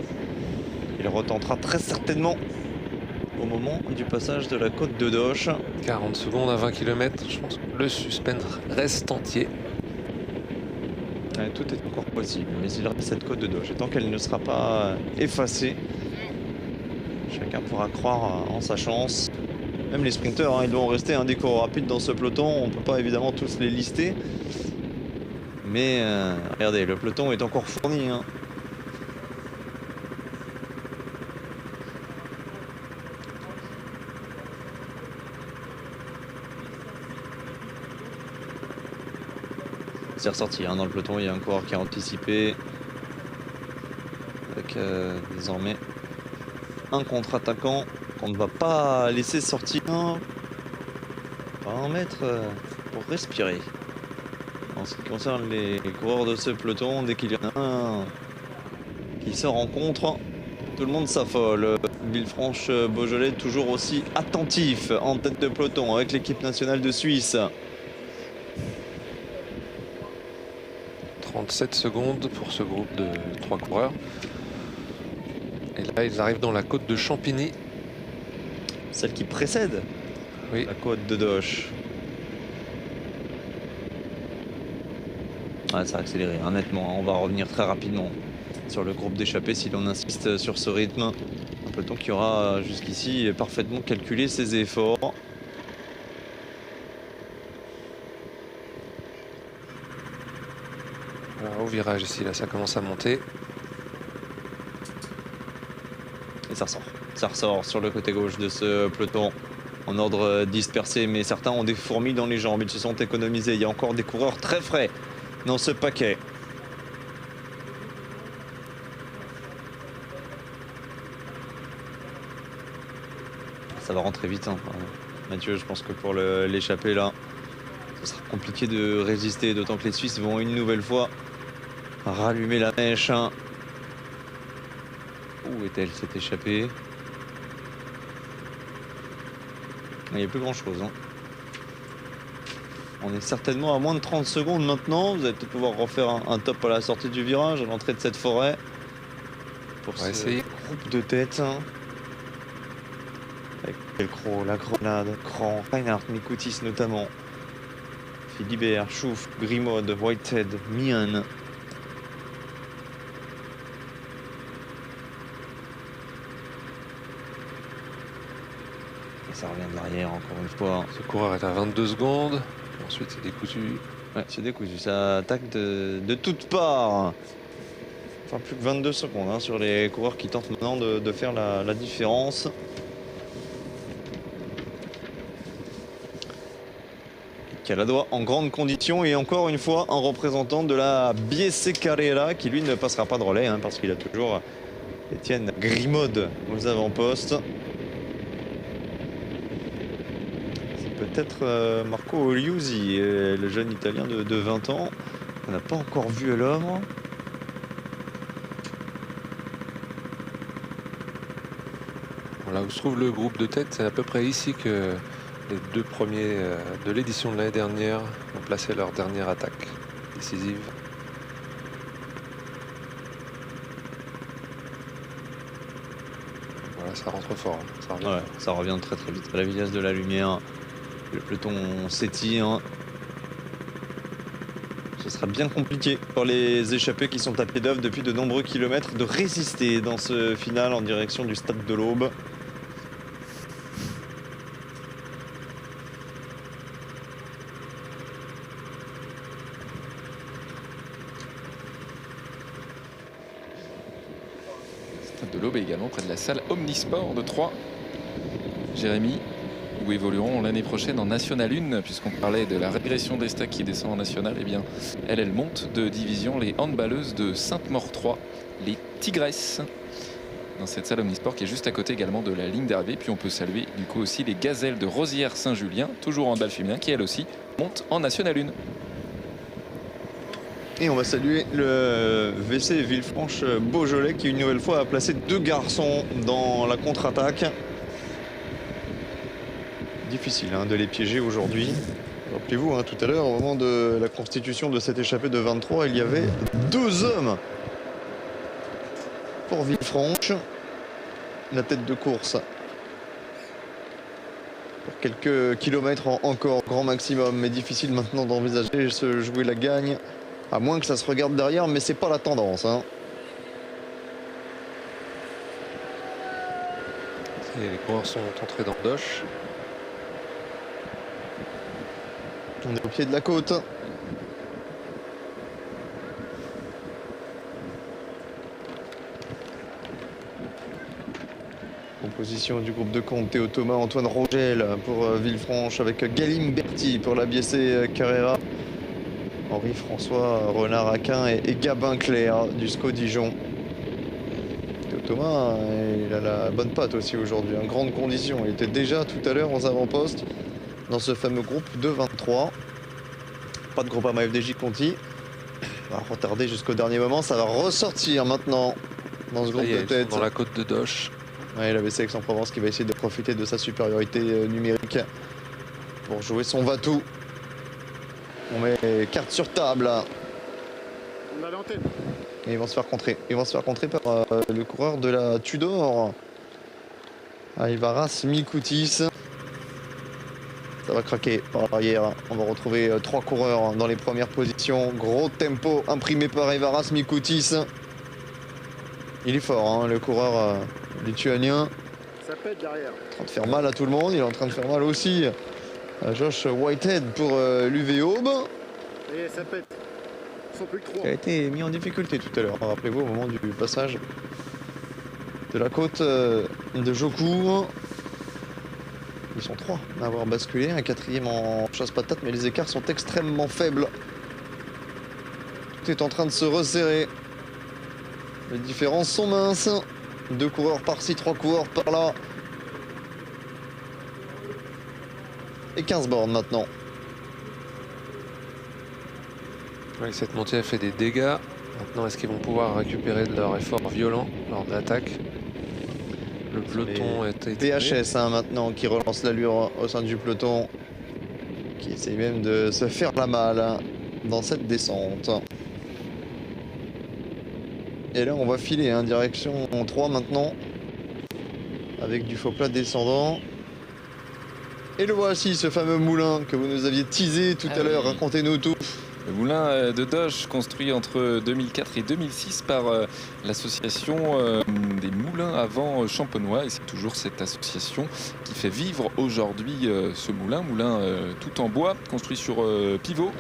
Il retentera très certainement au moment du passage de la côte de Doche.
40 secondes à 20 km, je pense que le suspense reste entier.
Ouais, tout est encore possible, mais il reste cette côte de Doche. Et tant qu'elle ne sera pas effacée, chacun pourra croire en sa chance. Même les sprinteurs, hein, ils vont rester un des coureurs rapides dans ce peloton. On ne peut pas évidemment tous les lister. Mais regardez, le peloton est encore fourni. Hein. C'est ressorti hein, dans le peloton, il y a un coureur qui a anticipé avec désormais un contre-attaquant qu'on ne va pas laisser sortir. On va en mettre pour respirer. En ce qui concerne les coureurs de ce peloton, dès qu'il y en a un qui se rencontre, tout le monde s'affole. Villefranche-Beaujolais toujours aussi attentif en tête de peloton avec l'équipe nationale de Suisse.
37 secondes pour ce groupe de 3 coureurs. Et là, ils arrivent dans la côte de Champigny.
Celle qui précède la côte de Doche. Ouais, ça a accéléré, hein, nettement. On va revenir très rapidement sur le groupe d'échappés si l'on insiste sur ce rythme. Un peloton qui aura jusqu'ici parfaitement calculé ses efforts.
Voilà, au virage ici, là, ça commence à monter.
Et ça ressort. Ça ressort sur le côté gauche de ce peloton en ordre dispersé, mais certains ont des fourmis dans les jambes. Ils se sont économisés. Il y a encore des coureurs très frais dans ce paquet. Ça va rentrer vite. Hein. Mathieu, je pense que pour l'échapper là, ce sera compliqué de résister, d'autant que les Suisses vont une nouvelle fois rallumer la mèche. Hein. Où est-elle cette échappée? Il n'y a plus grand chose. Hein. On est certainement à moins de 30 secondes maintenant. Vous allez peut-être pouvoir refaire un top à la sortie du virage, à l'entrée de cette forêt. Pour ce groupe de tête. Hein. Avec Pelcro, La Grenade, Cran, Reinhardt, Mikoutis notamment. Philibert, Chouf, Grimaud, Whitehead, Mian. Ça revient de l'arrière encore une fois.
Ce coureur est à 22 secondes. Ensuite, c'est décousu.
Ouais, c'est décousu. Ça attaque de toutes parts. Enfin, plus que 22 secondes hein, sur les coureurs qui tentent maintenant de faire la différence. Caladois en grande condition et encore une fois un représentant de la BSC Carrera qui lui ne passera pas de relais hein, parce qu'il a toujours Étienne Grimaud aux avant-postes. Peut-être Marco Oliusi, le jeune italien de 20 ans, qu'on n'a pas encore vu à l'œuvre.
Là où se trouve le groupe de tête, c'est à peu près ici que les deux premiers de l'édition de l'année dernière ont placé leur dernière attaque décisive. Voilà, ça rentre fort. Hein. Ça revient.
Ouais, ça revient très très vite à la vitesse de la lumière. Le peloton s'étire. Ce sera bien compliqué pour les échappés qui sont à pied d'œuvre depuis de nombreux kilomètres de résister dans ce final en direction du stade de l'Aube.
l'Aube et également près de la salle Omnisport de Troyes. Jérémy, où évolueront l'année prochaine en National 1, puisqu'on parlait de la régression d'Estac qui descend en National. Eh bien, elle monte de division, les handballeuses de Sainte-Maure 3, les Tigresses, dans cette salle Omnisport qui est juste à côté également de la ligne d'arrivée. Puis on peut saluer du coup aussi les Gazelles de Rosières-Saint-Julien, toujours en handball féminin, qui elle aussi monte en National 1.
Et on va saluer le VC Villefranche-Beaujolais qui une nouvelle fois a placé 2 garçons dans la contre-attaque. Difficile de les piéger aujourd'hui. Rappelez-vous, tout à l'heure, au moment de la constitution de cette échappée de 23, il y avait 2 hommes pour Villefranche. La tête de course pour quelques kilomètres encore, grand maximum, mais difficile maintenant d'envisager se jouer la gagne, à moins que ça se regarde derrière, mais c'est pas la tendance.
Et les coureurs sont entrés dans le doche.
On est au pied de la côte. Composition du groupe de compte: Théo Thomas, Antoine Rogel pour Villefranche, avec Galim Berti pour la BC Carrera, Henri-François Renard-Aquin et Gabin Claire du SCO Dijon. Théo Thomas, il a la bonne patte aussi aujourd'hui, en grande condition. Il était déjà tout à l'heure aux avant-postes dans ce fameux groupe de 23. Pas de Groupama FDJ Conti. On va retarder jusqu'au dernier moment. Ça va ressortir maintenant dans ce groupe de tête.
Dans la côte de Doche.
Ouais, la BC Aix-en-Provence qui va essayer de profiter de sa supériorité numérique pour jouer son va-tout. On met carte sur table.
On a l'antenne.
Et ils vont se faire contrer. Ils vont se faire contrer par le coureur de la Tudor, Aivaras Mikoutis. Ça va craquer par l'arrière. On va retrouver 3 coureurs dans les premières positions. Gros tempo imprimé par Aivaras Mikoutis. Il est fort, le coureur lituanien.
Ça pète derrière.
En train de faire mal à tout le monde. Il est en train de faire mal aussi à Josh Whitehead pour l'UV Aube.
Et ça pète. Ils sont plus que 3.
Qui a été mis en difficulté tout à l'heure. Rappelez-vous, au moment du passage de la côte de Jaucourt. Ils sont 3 à avoir basculé, un 4e en chasse-patate, mais les écarts sont extrêmement faibles. Tout est en train de se resserrer. Les différences sont minces. 2 coureurs par-ci, 3 coureurs par-là. Et 15 bornes maintenant.
Oui, cette montée a fait des dégâts. Maintenant, est-ce qu'ils vont pouvoir récupérer de leur effort violent lors de l'attaque? Le peloton est étiré.
DHS maintenant qui relance l'allure au sein du peloton, qui essaye même de se faire la malle dans cette descente. Et là on va filer direction 3 maintenant, avec du faux plat descendant. Et le voici, ce fameux moulin que vous nous aviez teasé tout à l'heure. Racontez-nous tout.
Le moulin de Doche, construit entre 2004 et 2006 par l'association des moulins à vent champenois. Et c'est toujours cette association qui fait vivre aujourd'hui ce moulin. Moulin tout en bois, construit sur pivot.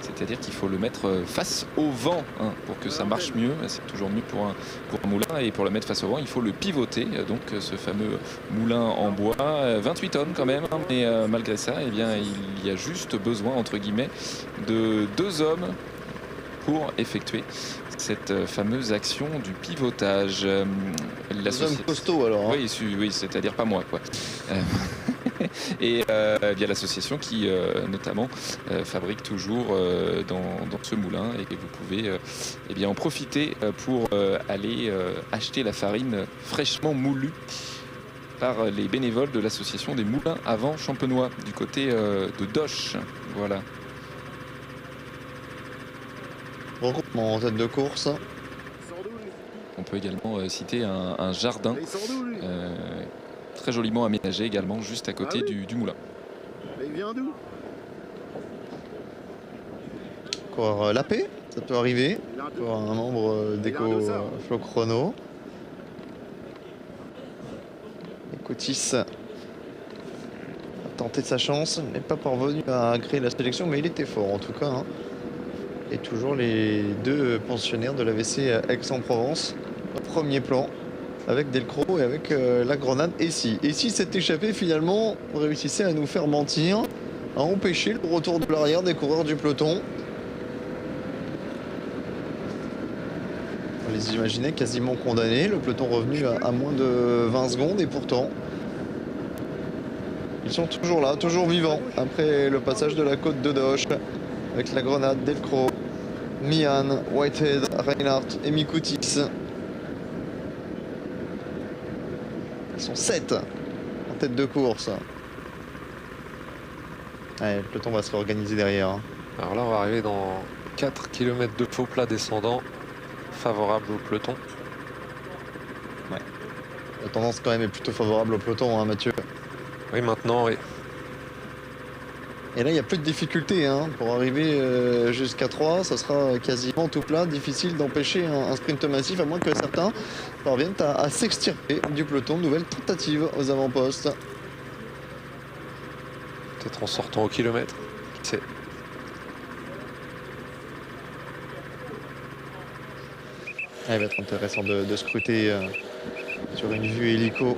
C'est-à-dire qu'il faut le mettre face au vent pour que ça marche mieux. C'est toujours mieux pour un moulin. Et pour le mettre face au vent, il faut le pivoter. Donc ce fameux moulin en bois, 28 tonnes quand même. Mais malgré ça, eh bien, il y a juste besoin, entre guillemets, de 2 hommes pour effectuer cette fameuse action du pivotage.
2 hommes costauds alors.
Oui, c'est-à-dire pas moi, quoi. Et via l'association qui notamment fabrique toujours dans ce moulin, et que vous pouvez eh bien en profiter pour aller acheter la farine fraîchement moulue par les bénévoles de l'association des moulins à vent champenois du côté de Doche. Voilà.
Regroupement en tête de course.
On peut également citer un jardin très joliment aménagé également juste à côté du moulin.
Il vient d'où?
Coureur Lapé, ça peut arriver pour un membre d'Eco Flow Chrono. Cotis a tenté sa chance, n'est pas parvenu à créer la sélection, mais il était fort en tout cas. Et toujours les 2 pensionnaires de l'AVC Aix-en-Provence au premier plan. avec Delcro et avec la grenade. Et si cette échappée finalement réussissait à nous faire mentir, à empêcher le retour de l'arrière des coureurs du peloton. On les imaginait quasiment condamnés, le peloton revenu à moins de 20 secondes et pourtant ils sont toujours là, toujours vivants après le passage de la côte de Doche avec la grenade, Delcro, Mian, Whitehead, Reinhardt et Mikoutis. Ils sont 7 en tête de course. Ouais, le peloton va se réorganiser derrière.
Alors là, on va arriver dans 4 km de faux plat descendant, favorable au peloton.
La tendance quand même est plutôt favorable au peloton, hein, Mathieu.
Oui, maintenant, oui.
Et là, il n'y a plus de difficulté. Hein. Pour arriver jusqu'à 3, ça sera quasiment tout plat. Difficile d'empêcher un sprint massif, à moins que certains parviennent à s'extirper du peloton. Nouvelle tentative aux avant-postes.
Peut-être en sortant au kilomètre. Qui sait?
Il va être intéressant de scruter sur une vue hélico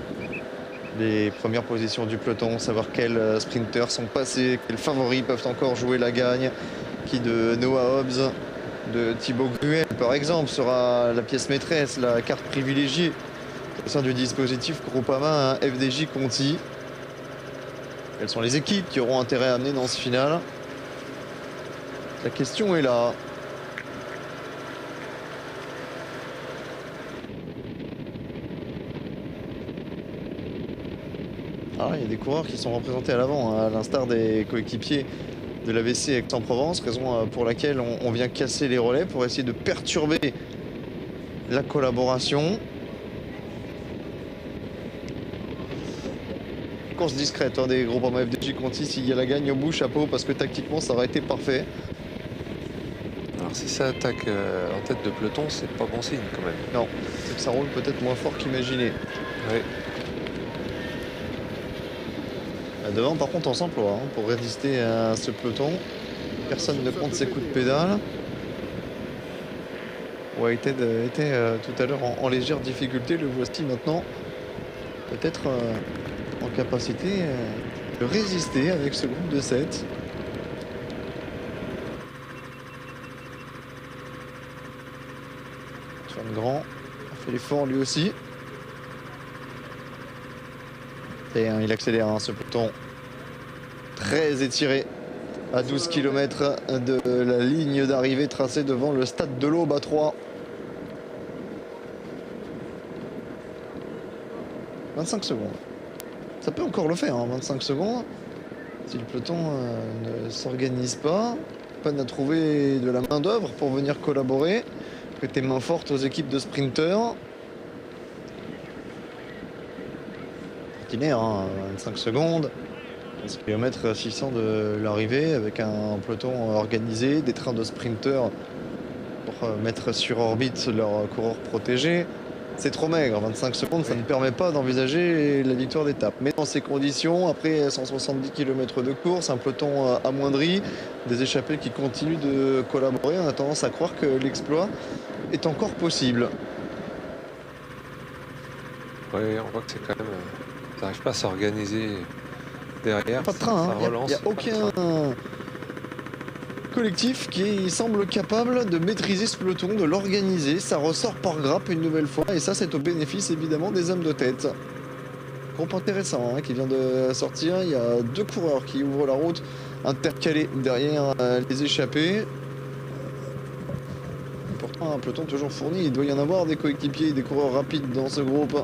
les premières positions du peloton, savoir quels sprinteurs sont passés, quels favoris peuvent encore jouer la gagne, qui de Noah Hobbs, de Thibaut Gruel par exemple sera la pièce maîtresse, la carte privilégiée au sein du dispositif Groupama FDJ Conti. Quelles sont les équipes qui auront intérêt à amener dans ce final? La question est là. Ah, il y a des coureurs qui sont représentés à l'avant, hein, à l'instar des coéquipiers de l'AVC Aix-en-Provence, raison pour laquelle on vient casser les relais pour essayer de perturber la collaboration. Course discrète hein, des Groupama FDJ Conti, s'il y a la gagne au bout, chapeau, parce que tactiquement ça aurait été parfait.
Alors si ça attaque en tête de peloton, c'est pas bon signe quand même.
Non, c'est que ça roule peut-être moins fort qu'imaginé.
Oui.
Devant par contre on s'emploie hein, pour résister à ce peloton. Personne ne compte ses coups de pédale. Whitehead était tout à l'heure en légère difficulté, le voici maintenant peut-être en capacité de résister avec ce groupe de 7. Antoine Grand a fait l'effort lui aussi. Et il accélère hein, ce peloton très étiré à 12 km de la ligne d'arrivée tracée devant le stade de l'Aube à 3. 25 secondes. Ça peut encore le faire, hein, 25 secondes. Si le peloton ne s'organise pas, peine à trouver de la main d'œuvre pour venir collaborer, prêter main forte aux équipes de sprinteurs. Hein, 25 secondes, 15 km 600 de l'arrivée avec un peloton organisé, des trains de sprinteurs pour mettre sur orbite leurs coureurs protégés. C'est trop maigre, 25 secondes, ça ne permet pas d'envisager la victoire d'étape. Mais dans ces conditions, après 170 km de course, un peloton amoindri, des échappés qui continuent de collaborer, on a tendance à croire que l'exploit est encore possible.
Oui, on voit que c'est quand même... Ça n'arrive pas à s'organiser derrière.
Pas de train,
ça
il
relance.
n'y a aucun collectif qui semble capable de maîtriser ce peloton, de l'organiser. Ça ressort par grappe une nouvelle fois et ça c'est au bénéfice évidemment des hommes de tête. Groupe intéressant hein, qui vient de sortir. Il y a 2 coureurs qui ouvrent la route intercalés derrière les échappés. Pourtant un peloton toujours fourni. Il doit y en avoir des coéquipiers et des coureurs rapides dans ce groupe.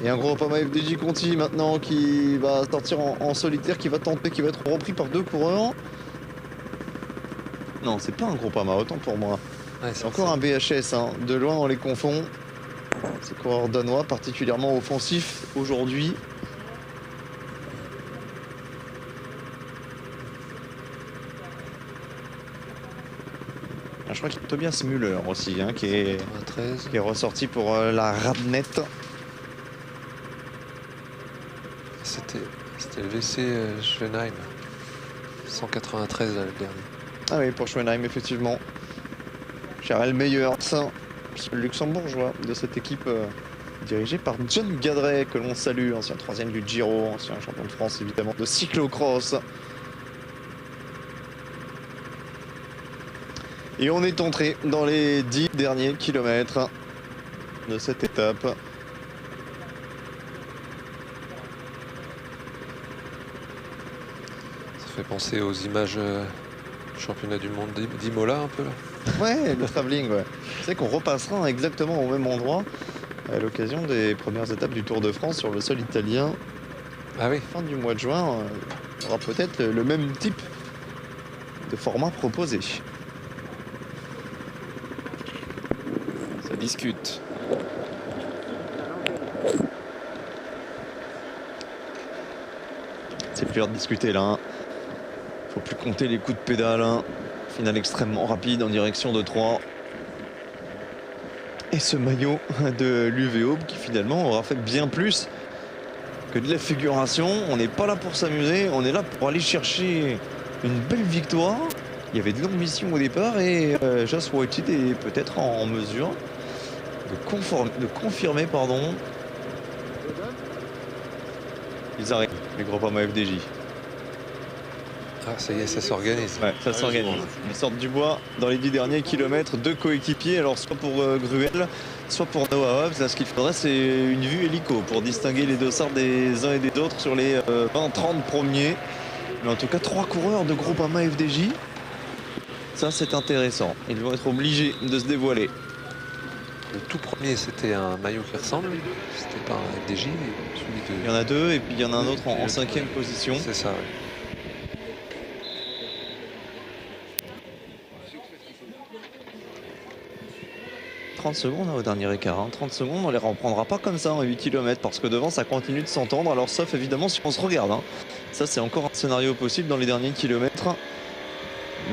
Et un Groupama FDJ Conti maintenant qui va sortir en solitaire, qui va tenter, qui va être repris par 2 coureurs. Non, c'est pas un Groupama, autant pour moi.
Ouais,
c'est encore un BHS, hein. De loin on les confond. Ces coureurs danois particulièrement offensifs aujourd'hui. Je crois qu'il y a Tobias Müller aussi, hein, qui est ressorti pour la Radnet.
C'était le VC Schwenheim. 193 le dernier.
Ah oui, pour Schwenheim, effectivement. Charles Meyers, le luxembourgeois de cette équipe dirigé par John Gadret, que l'on salue, ancien 3e du Giro, ancien champion de France évidemment de cyclocross. Et on est entré dans les 10 derniers kilomètres de cette étape.
Ça fait penser aux images du championnat du monde d'Imola un peu là.
Ouais, le travelling, ouais. C'est qu'on repassera exactement au même endroit à l'occasion des premières étapes du Tour de France sur le sol italien.
Ah oui.
Fin du mois de juin, il y aura peut-être le même type de format proposé.
Ça discute.
C'est plus l'heure de discuter là. Hein. Faut plus compter les coups de pédale. Hein. Finale extrêmement rapide en direction de 3. Et ce maillot de l'UVO qui finalement aura fait bien plus que de la figuration. On n'est pas là pour s'amuser, on est là pour aller chercher une belle victoire. Il y avait de l'ambition au départ et Just Whited est peut-être en mesure de confirmer. Ils arrivent, les Groupama FDJ.
Ah ça y est, ça s'organise.
Ouais, ça s'organise. Ils sortent du bois dans les 10 derniers kilomètres, 2 coéquipiers, alors soit pour Gruel, soit pour Noah Hobbs. Là, ce qu'il faudrait, c'est une vue hélico pour distinguer les dossards des uns et des autres sur les 20-30 premiers. Mais en tout cas, 3 coureurs de Groupama FDJ. Ça, c'est intéressant. Ils vont être obligés de se dévoiler.
Le tout premier, c'était un maillot qui ressemble. C'était pas un FDJ, celui de...
Il y en a 2 et puis il y en a un autre en 5e position.
C'est ça, ouais.
30 secondes au dernier écart. 30 secondes, on les reprendra pas comme ça en 8 km parce que devant ça continue de s'entendre. Alors sauf évidemment si on se regarde. Hein. Ça c'est encore un scénario possible dans les derniers kilomètres.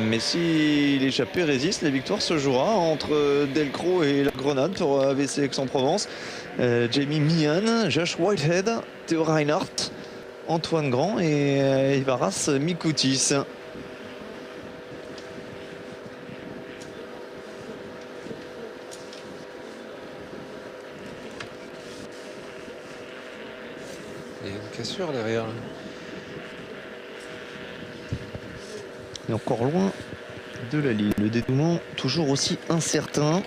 Mais si l'échappée résiste, la victoire se jouera entre Delcros et la Grenade pour AVC Aix-en-Provence. Jamie Mian, Josh Whitehead, Théo Reinhardt, Antoine Grand et Ivaras Mikoutis.
Il y a une cassure derrière.
Et encore loin de la ligne. Le dénouement toujours aussi incertain.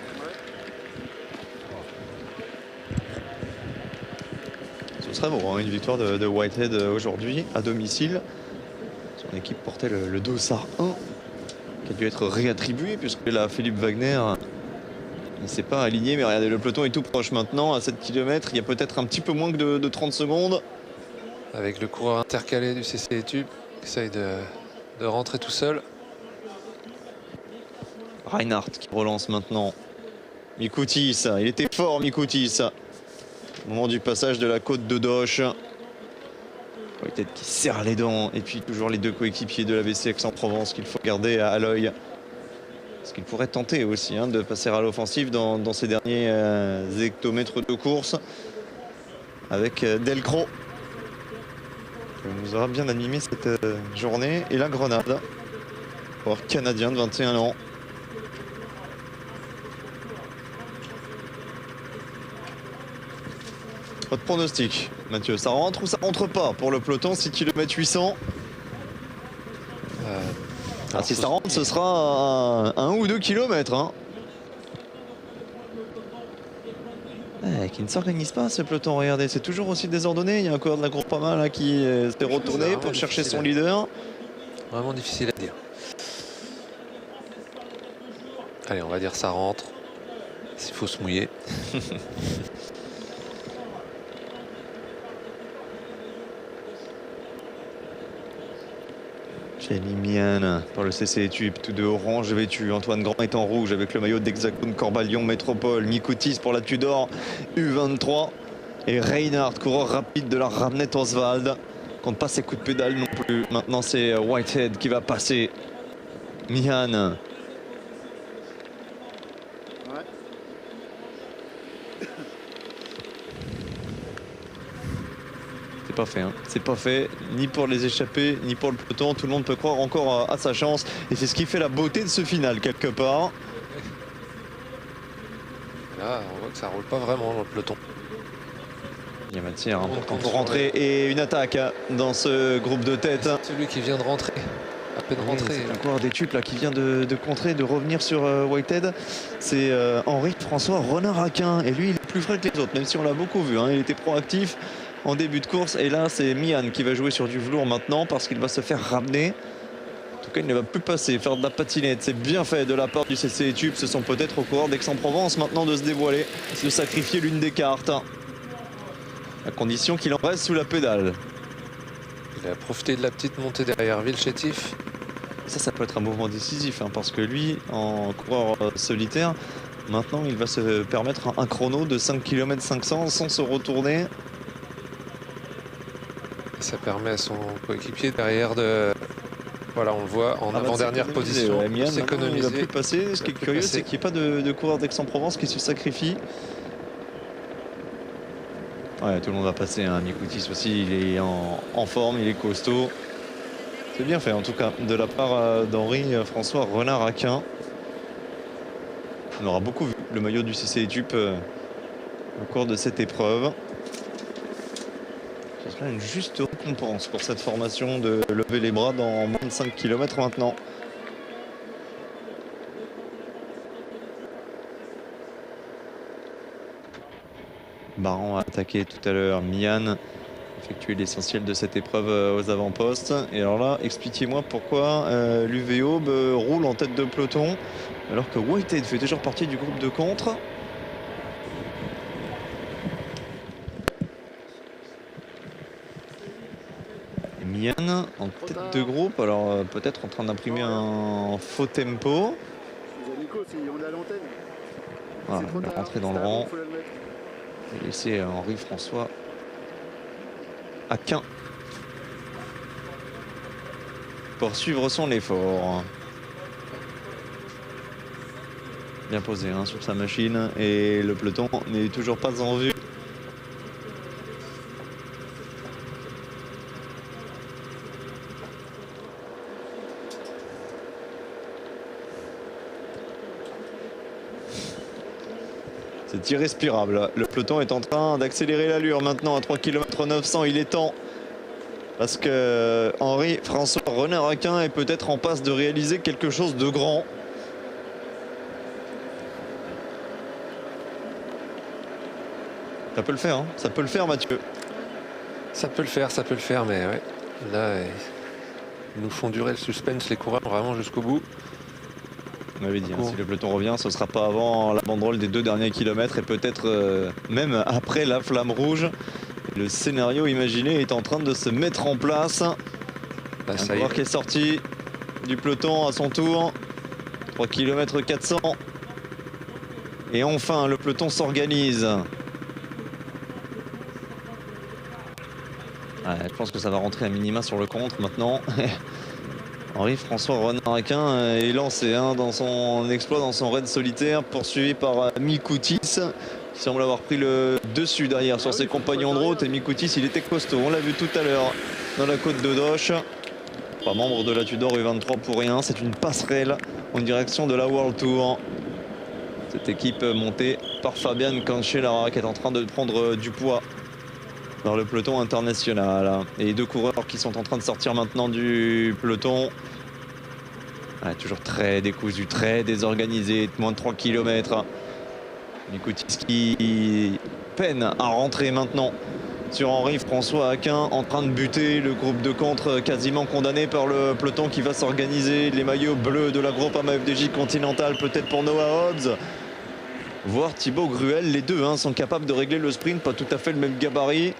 Ce serait beau, hein, une victoire de Whitehead aujourd'hui à domicile. Son équipe portait le dossard 1 qui a dû être réattribué puisque là Philippe Wagner il ne s'est pas aligné. Mais regardez, le peloton est tout proche maintenant à 7 km. Il y a peut-être un petit peu moins que de 30 secondes.
Avec le coureur intercalé du CC Tube qui essaye de rentrer tout seul.
Reinhardt qui relance maintenant. Mikoutis, il était fort Mikoutis. Au moment du passage de la côte de Doche. Peut-être qu'il serre les dents. Et puis toujours les 2 coéquipiers de l'AVC Aix-en-Provence qu'il faut garder à l'œil. Ce qu'il pourrait tenter aussi hein, de passer à l'offensive dans ces derniers hectomètres de course. Avec Delcros. Qui nous aura bien animé cette journée. Et la Grenade. Coureur canadien de 21 ans. Votre pronostic, Mathieu, ça rentre ou ça rentre pas pour le peloton 6 km 800 si ça rentre, ce sera 1 ou 2 km. Hein. Qui ne s'organise pas ce peloton, regardez, c'est toujours aussi désordonné. Il y a un coureur de la Groupama là qui s'est retourné pour chercher son leader.
Vraiment difficile à dire. Allez, on va dire ça rentre. S'il faut se mouiller.
Jamie Mian pour le CC Tube, tous 2 orange vêtus. Antoine Grand est en rouge avec le maillot d'Hexagone Corba-Lyon Métropole. Mikoutis pour la Tudor U23. Et Reinhardt, coureur rapide de la Ramnet Oswald. Compte pas ses coups de pédale non plus. Maintenant c'est Whitehead qui va passer. Mian. Pas fait, hein. C'est pas fait ni pour les échappés ni pour le peloton. Tout le monde peut croire encore à sa chance et c'est ce qui fait la beauté de ce final quelque part.
Là on voit que ça roule pas vraiment dans le peloton.
matière importante pour rentrer et une attaque dans ce groupe de tête.
Celui qui vient de rentrer, à peine rentré.
C'est un coureur d'études là qui vient de contrer, de revenir sur Whitehead. C'est Henri-François Renard-Aquin et lui il est plus frais que les autres, même si on l'a beaucoup vu, hein. Il était proactif en début de course et là c'est Mian qui va jouer sur du velours maintenant parce qu'il va se faire ramener. En tout cas il ne va plus passer, faire de la patinette. C'est bien fait de la part du CC Tube. Ce sont peut-être aux coureurs d'Aix-en-Provence maintenant de se dévoiler, de sacrifier l'une des cartes, à condition qu'il en reste sous la pédale.
Il a profité de la petite montée derrière Vilchétif.
Ça peut être un mouvement décisif, hein, parce que lui, en coureur solitaire, maintenant il va se permettre un chrono de 5 km 500 sans se retourner.
Et ça permet à son coéquipier derrière de... Voilà, on le voit en avant-dernière position.
Ouais, Mian, il
s'économiser.
ne va plus passer. Ce qui est curieux, c'est qu'il n'y ait pas de coureur d'Aix-en-Provence qui se sacrifie. Ouais, tout le monde va passer, hein. Mikoutis aussi, il est en forme, il est costaud. C'est bien fait en tout cas de la part d'Henri-François Renard-Aquin. On aura beaucoup vu le maillot du CC Etup au cours de cette épreuve. Ce sera une juste récompense pour cette formation de lever les bras dans moins de 5 km maintenant. Baran a attaqué tout à l'heure, Mian effectué l'essentiel de cette épreuve aux avant-postes. Et alors là, expliquez-moi pourquoi l'UVO roule en tête de peloton alors que Whitehead fait toujours partie du groupe de contre. Et Mian en tête de groupe, alors peut-être en train d'imprimer un faux tempo.
Nico, si on est à l'antenne.
Voilà, il est rentré dans le rang. Et laisser Henri-François Aquin poursuivre son effort. Bien posé, hein, sur sa machine et le peloton n'est toujours pas en vue. C'est irrespirable. Le peloton est en train d'accélérer l'allure maintenant à 3 km 900. Il est temps. Parce que Henri-François Renard-Aquin est peut-être en passe de réaliser quelque chose de grand. Ça peut le faire, hein. Ça peut le faire, Mathieu.
Ça peut le faire, mais ouais. Là, ils nous font durer le suspense, les coureurs, vraiment jusqu'au bout.
On avait dit, hein, si le peloton revient, ce ne sera pas avant la banderole des 2 derniers kilomètres et peut-être même après la flamme rouge. Le scénario imaginé est en train de se mettre en place.
Là,
un coureur qui est sorti du peloton à son tour. 3 km 400. Et enfin, le peloton s'organise. Ouais, je pense que ça va rentrer à minima sur le contre maintenant. Henri-François Renard-Aquin est lancé, hein, dans son exploit, dans son raid solitaire, poursuivi par Mikoutis, qui semble avoir pris le dessus derrière sur ses compagnons de route. Et Mikoutis, il était costaud, on l'a vu tout à l'heure dans la côte de Doche. Pas membre de la Tudor U23 pour rien, c'est une passerelle en direction de la World Tour. Cette équipe montée par Fabian Cancellara qui est en train de prendre du poids dans le peloton international. Et les 2 coureurs qui sont en train de sortir maintenant du peloton. Ouais, toujours très décousu, très désorganisé, moins de 3 km. Mikoutis qui peine à rentrer maintenant sur Henri-François Aquin, en train de buter. Le groupe de contre quasiment condamné par le peloton qui va s'organiser. Les maillots bleus de la Groupama FDJ Continental, peut-être pour Noah Hobbs, voire Thibaut Gruel. Les deux, hein, sont capables de régler le sprint, pas tout à fait le même gabarit.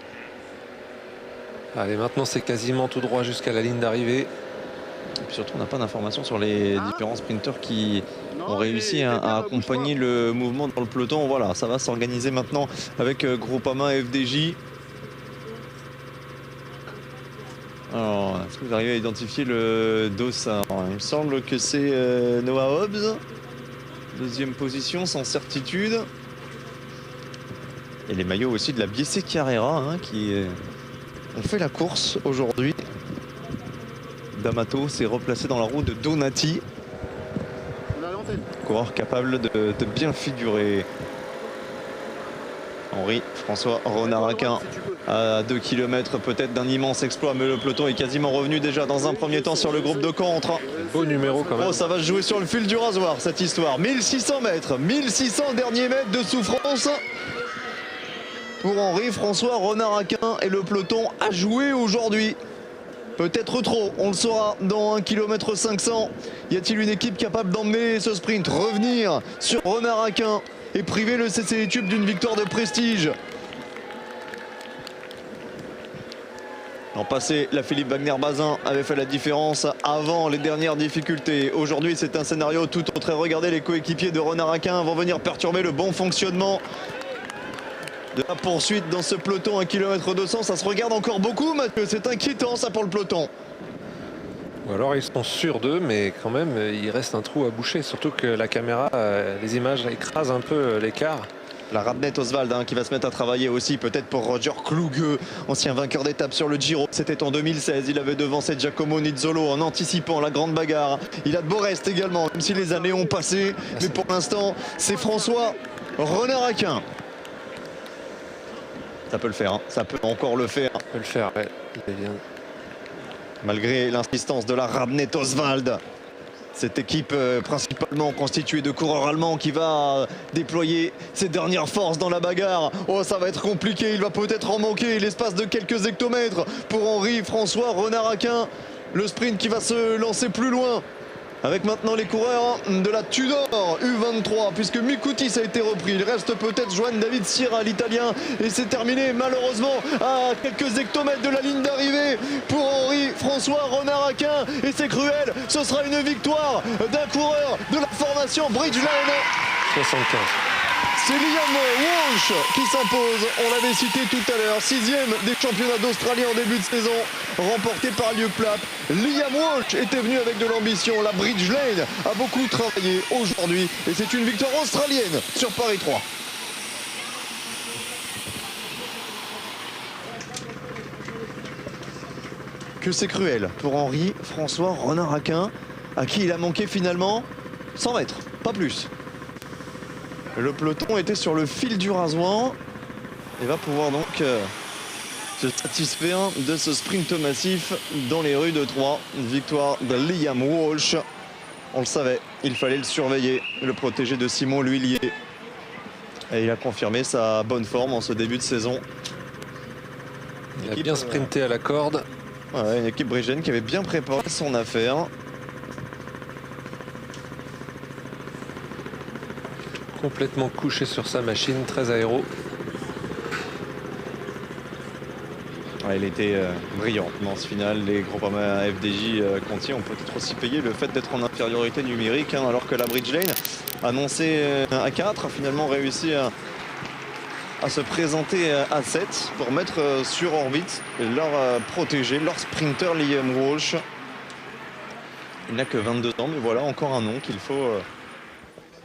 Allez, maintenant c'est quasiment tout droit jusqu'à la ligne d'arrivée.
Et puis surtout, on n'a pas d'informations sur les différents sprinteurs qui ont réussi à accompagner le mouvement dans le peloton. Voilà, ça va s'organiser maintenant avec Groupama FDJ. Alors, est-ce que vous arrivez à identifier le dossard? Il me semble que c'est Noah Hobbs. 2e position, sans certitude. Et les maillots aussi de la BC Carrera, hein, qui ont fait la course aujourd'hui. D'Amato s'est replacé dans la roue de Donati. Coureur capable de bien figurer Henri François Renard-Aquin à 2 km peut-être d'un immense exploit, mais le peloton est quasiment revenu déjà dans un premier temps sur le groupe de contre.
Beau numéro quand même.
Oh, ça va se jouer sur le fil du rasoir cette histoire. 1600 mètres, 1600 derniers mètres de souffrance pour Henri François Renard-Aquin, et le peloton a joué aujourd'hui. Peut-être trop, on le saura dans 1 km 500. Y a-t-il une équipe capable d'emmener ce sprint, revenir sur Renard-Aquin et priver le CC Tube d'une victoire de prestige? L'an passé, la Philippe Wagner-Bazin avait fait la différence avant les dernières difficultés. Aujourd'hui, c'est un scénario tout autre. Et regardez, les coéquipiers de Renard-Aquin vont venir perturber le bon fonctionnement de la poursuite dans ce peloton. 1 km 200, ça se regarde encore beaucoup, Mathieu. C'est inquiétant, ça, pour le peloton.
Ou alors ils sont sûrs d'eux, mais quand même il reste un trou à boucher, surtout que la caméra, les images écrasent un peu l'écart.
La Radnet Oswald qui va se mettre à travailler aussi, peut-être pour Roger Kluge, ancien vainqueur d'étape sur le Giro. C'était en 2016, il avait devancé Giacomo Nizzolo en anticipant la grande bagarre. Il a de Borest également, même si les années ont passé. Mais pour l'instant, c'est François Renard-Aquin. Ça peut le faire, hein. Ça peut encore le faire.
Ça peut le faire, ouais. Il est bien.
Malgré l'insistance de la Radnet Oswald. Cette équipe principalement constituée de coureurs allemands qui va déployer ses dernières forces dans la bagarre. Oh, ça va être compliqué, il va peut-être en manquer l'espace de quelques hectomètres pour Henri François Renard-Aquin. Le sprint qui va se lancer plus loin. Avec maintenant les coureurs de la Tudor U23, puisque Mikoutis a été repris. Il reste peut-être Joan David Sierra, l'italien. Et c'est terminé malheureusement à quelques hectomètres de la ligne d'arrivée pour Henri François Renard-Aquin. Et c'est cruel, ce sera une victoire d'un coureur de la formation Bridgeline.
75.
C'est Liam Walsh qui s'impose, on l'avait cité tout à l'heure, 6e des championnats d'Australie en début de saison, remporté par Luke Plapp. Liam Walsh était venu avec de l'ambition, la Bridge Lane a beaucoup travaillé aujourd'hui et c'est une victoire australienne sur Paris 3. Que c'est cruel pour Henri François Renard-Aquin, à qui il a manqué finalement 100 mètres, pas plus. Le peloton était sur le fil du rasoir et va pouvoir donc se satisfaire de ce sprint massif dans les rues de Troyes. Une victoire de Liam Walsh. On le savait, il fallait le surveiller, le protéger de Simon L'Huillier. Et il a confirmé sa bonne forme en ce début de saison.
Il a bien sprinté à la corde.
Ouais, une équipe brigène qui avait bien préparé son affaire.
Complètement couché sur sa machine, très aéro.
Ouais, il était brillant dans ce final. Les Groupama FDJ Conti ont peut-être aussi payé le fait d'être en infériorité numérique, alors que la Bridge Lane, annoncée à 4, a finalement réussi à se présenter à 7 pour mettre sur orbite leur protégé, leur sprinter Liam Walsh. Il n'a que 22 ans, mais voilà encore un nom qu'il faut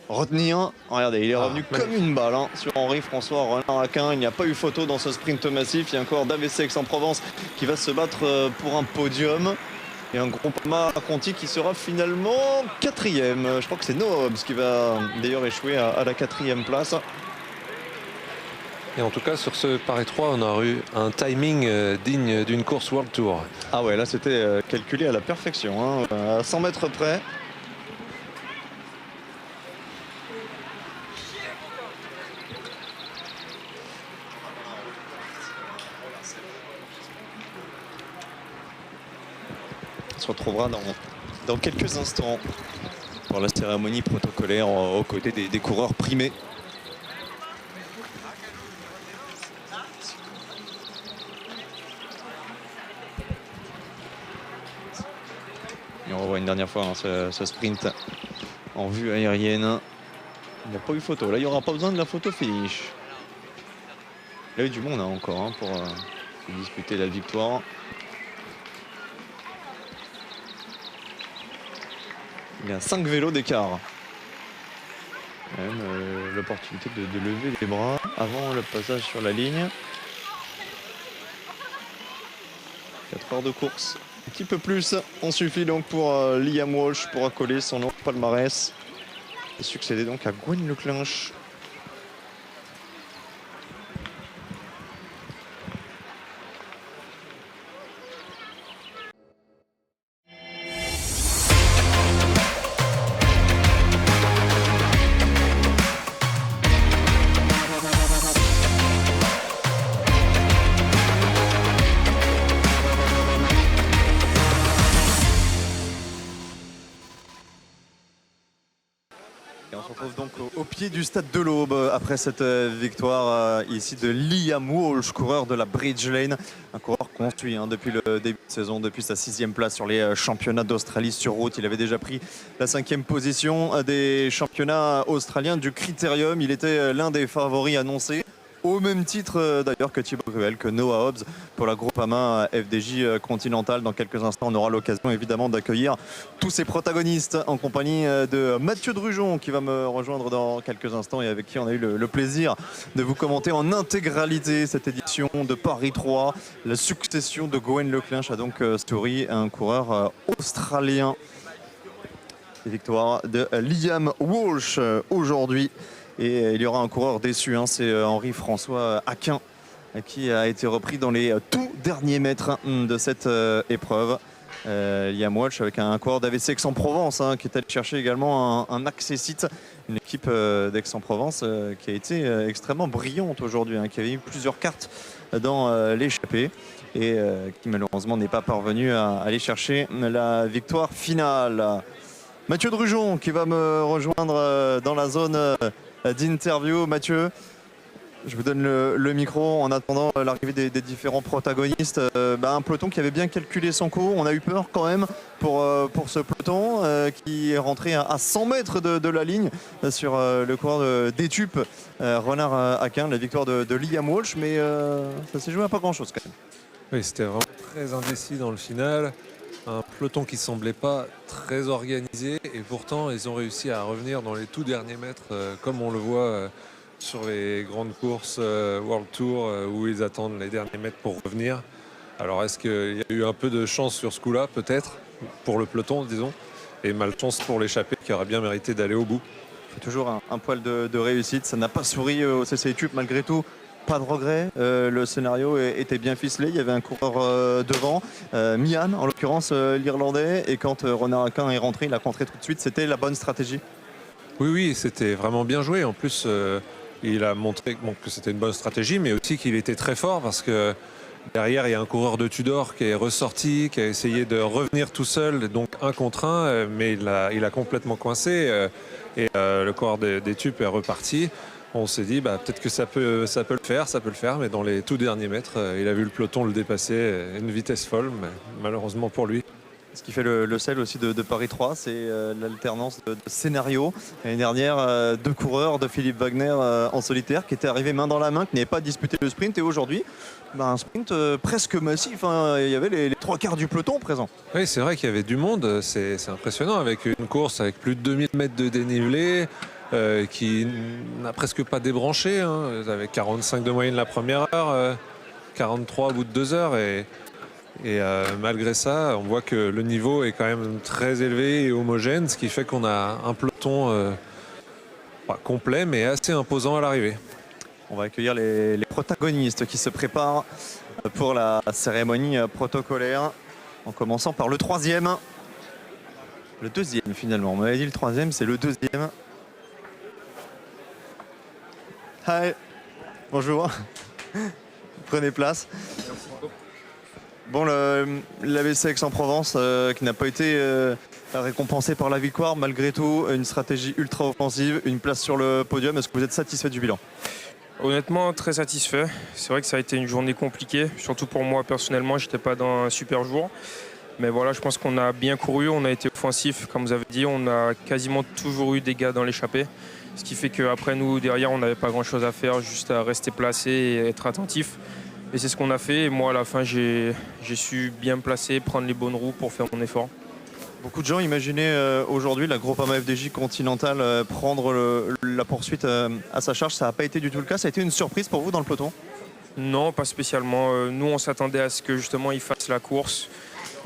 retenir. Regardez, il est revenu comme une balle sur Henri François Renard-Aquin. Il n'y a pas eu photo dans ce sprint massif. Il y a encore d'AVC Aix-en-Provence qui va se battre pour un podium. Et un Groupama Conti qui sera finalement 4e. Je crois que c'est Noah Hobbs qui va d'ailleurs échouer à la 4e place.
Et en tout cas, sur ce Paris 3, on a eu un timing digne d'une course World Tour.
Ah ouais, là c'était calculé à la perfection, à 100 mètres près. On se retrouvera dans quelques instants pour la cérémonie protocolaire aux côtés des coureurs primés. Et on revoit une dernière fois ce sprint en vue aérienne. Il n'y a pas eu photo. Là, il n'y aura pas besoin de la photo finish. Il y a eu du monde encore pour disputer la victoire. Il y a 5 vélos d'écart. Même l'opportunité de lever les bras avant le passage sur la ligne. 4 heures de course. Un petit peu plus, on suffit donc pour Liam Walsh pour accoler son nom palmarès et succéder donc à Gwen Leclinch. pied du stade de l'Aube après cette victoire ici de Liam Walsh, coureur de la Bridge Lane. Un coureur construit depuis le début de saison, depuis sa 6e place sur les championnats d'Australie sur route. Il avait déjà pris la 5e position des championnats australiens du Critérium. Il était l'un des favoris annoncés. Au même titre d'ailleurs que Thibaut Gruel, que Noah Hobbs pour la Groupama FDJ Continental. Dans quelques instants, on aura l'occasion évidemment d'accueillir tous ces protagonistes en compagnie de Mathieu Drujon qui va me rejoindre dans quelques instants et avec qui on a eu le plaisir de vous commenter en intégralité cette édition de Paris 3. La succession de Gwen Leclinch a donc story un coureur australien. Les victoires de Liam Walsh aujourd'hui. Et il y aura un coureur déçu, c'est Henri-François Aquin qui a été repris dans les tout derniers mètres de cette épreuve. Liam Walsh avec un coureur d'AVC Aix-en-Provence qui est allé chercher également un accessite, une équipe d'Aix-en-Provence qui a été extrêmement brillante aujourd'hui, qui avait eu plusieurs cartes dans l'échappée et qui malheureusement n'est pas parvenu à aller chercher la victoire finale. Mathieu Drujon qui va me rejoindre dans la zone d'interview. Mathieu, je vous donne le micro en attendant l'arrivée des différents protagonistes. Un peloton qui avait bien calculé son coup. On a eu peur quand même pour ce peloton qui est rentré à 100 mètres de la ligne sur le coureur d'Étupe, Renard Aquin, la victoire de Liam Walsh, mais ça s'est joué à pas grand chose quand même.
Oui, c'était vraiment très indécis dans le final. Un peloton qui semblait pas très organisé et pourtant ils ont réussi à revenir dans les tout derniers mètres comme on le voit sur les grandes courses World Tour où ils attendent les derniers mètres pour revenir. Alors est-ce qu'il y a eu un peu de chance sur ce coup-là peut-être pour le peloton disons et malchance pour l'échappée qui aurait bien mérité d'aller au bout.
Toujours un poil de réussite, ça n'a pas souri au CC Étupe malgré tout. Pas de regret, le scénario était bien ficelé, il y avait un coureur devant, Mian en l'occurrence l'Irlandais, et quand Renard Aquin est rentré, il a contré tout de suite, c'était la bonne stratégie.
Oui, c'était vraiment bien joué, en plus il a montré que c'était une bonne stratégie, mais aussi qu'il était très fort parce que derrière il y a un coureur de Tudor qui est ressorti, qui a essayé de revenir tout seul, donc 1 contre 1, mais il a complètement coincé et le coureur d'Étupe est reparti. On s'est dit peut-être que ça peut le faire, mais dans les tout derniers mètres, il a vu le peloton le dépasser à une vitesse folle, mais malheureusement pour lui.
Ce qui fait le sel aussi de Paris 3, c'est l'alternance de scénarios. L'année dernière, 2 coureurs de Philippe Wagner en solitaire qui étaient arrivés main dans la main, qui n'avaient pas disputé le sprint, et aujourd'hui, un sprint presque massif. Il y avait les 3 quarts du peloton présents.
Oui, c'est vrai qu'il y avait du monde, c'est impressionnant avec une course avec plus de 2000 mètres de dénivelé. Qui n'a presque pas débranché, avec 45 de moyenne la première heure, 43 au bout de 2 heures et malgré ça on voit que le niveau est quand même très élevé et homogène, ce qui fait qu'on a un peloton pas complet mais assez imposant à l'arrivée.
On va accueillir les protagonistes qui se préparent pour la cérémonie protocolaire en commençant par le 3e, le 2e finalement, on m'avait dit le 3e, c'est le 2e. Hi, bonjour, prenez place. Bon, l'AVC Aix-en-Provence qui n'a pas été récompensé par la victoire, malgré tout, une stratégie ultra offensive, une place sur le podium. Est-ce que vous êtes satisfait du bilan?
Honnêtement, très satisfait. C'est vrai que ça a été une journée compliquée, surtout pour moi personnellement, j'étais pas dans un super jour. Mais voilà, je pense qu'on a bien couru, on a été offensif, comme vous avez dit, on a quasiment toujours eu des gars dans l'échappée. Ce qui fait qu'après nous, derrière, on n'avait pas grand-chose à faire, juste à rester placé et être attentif. Et c'est ce qu'on a fait. Et moi, à la fin, j'ai su bien me placer, prendre les bonnes roues pour faire mon effort.
Beaucoup de gens imaginaient aujourd'hui la Groupama FDJ Continental prendre la poursuite à sa charge. Ça n'a pas été du tout le cas. Ça a été une surprise pour vous dans le peloton?
Non, pas spécialement. Nous, on s'attendait à ce que justement ils fassent la course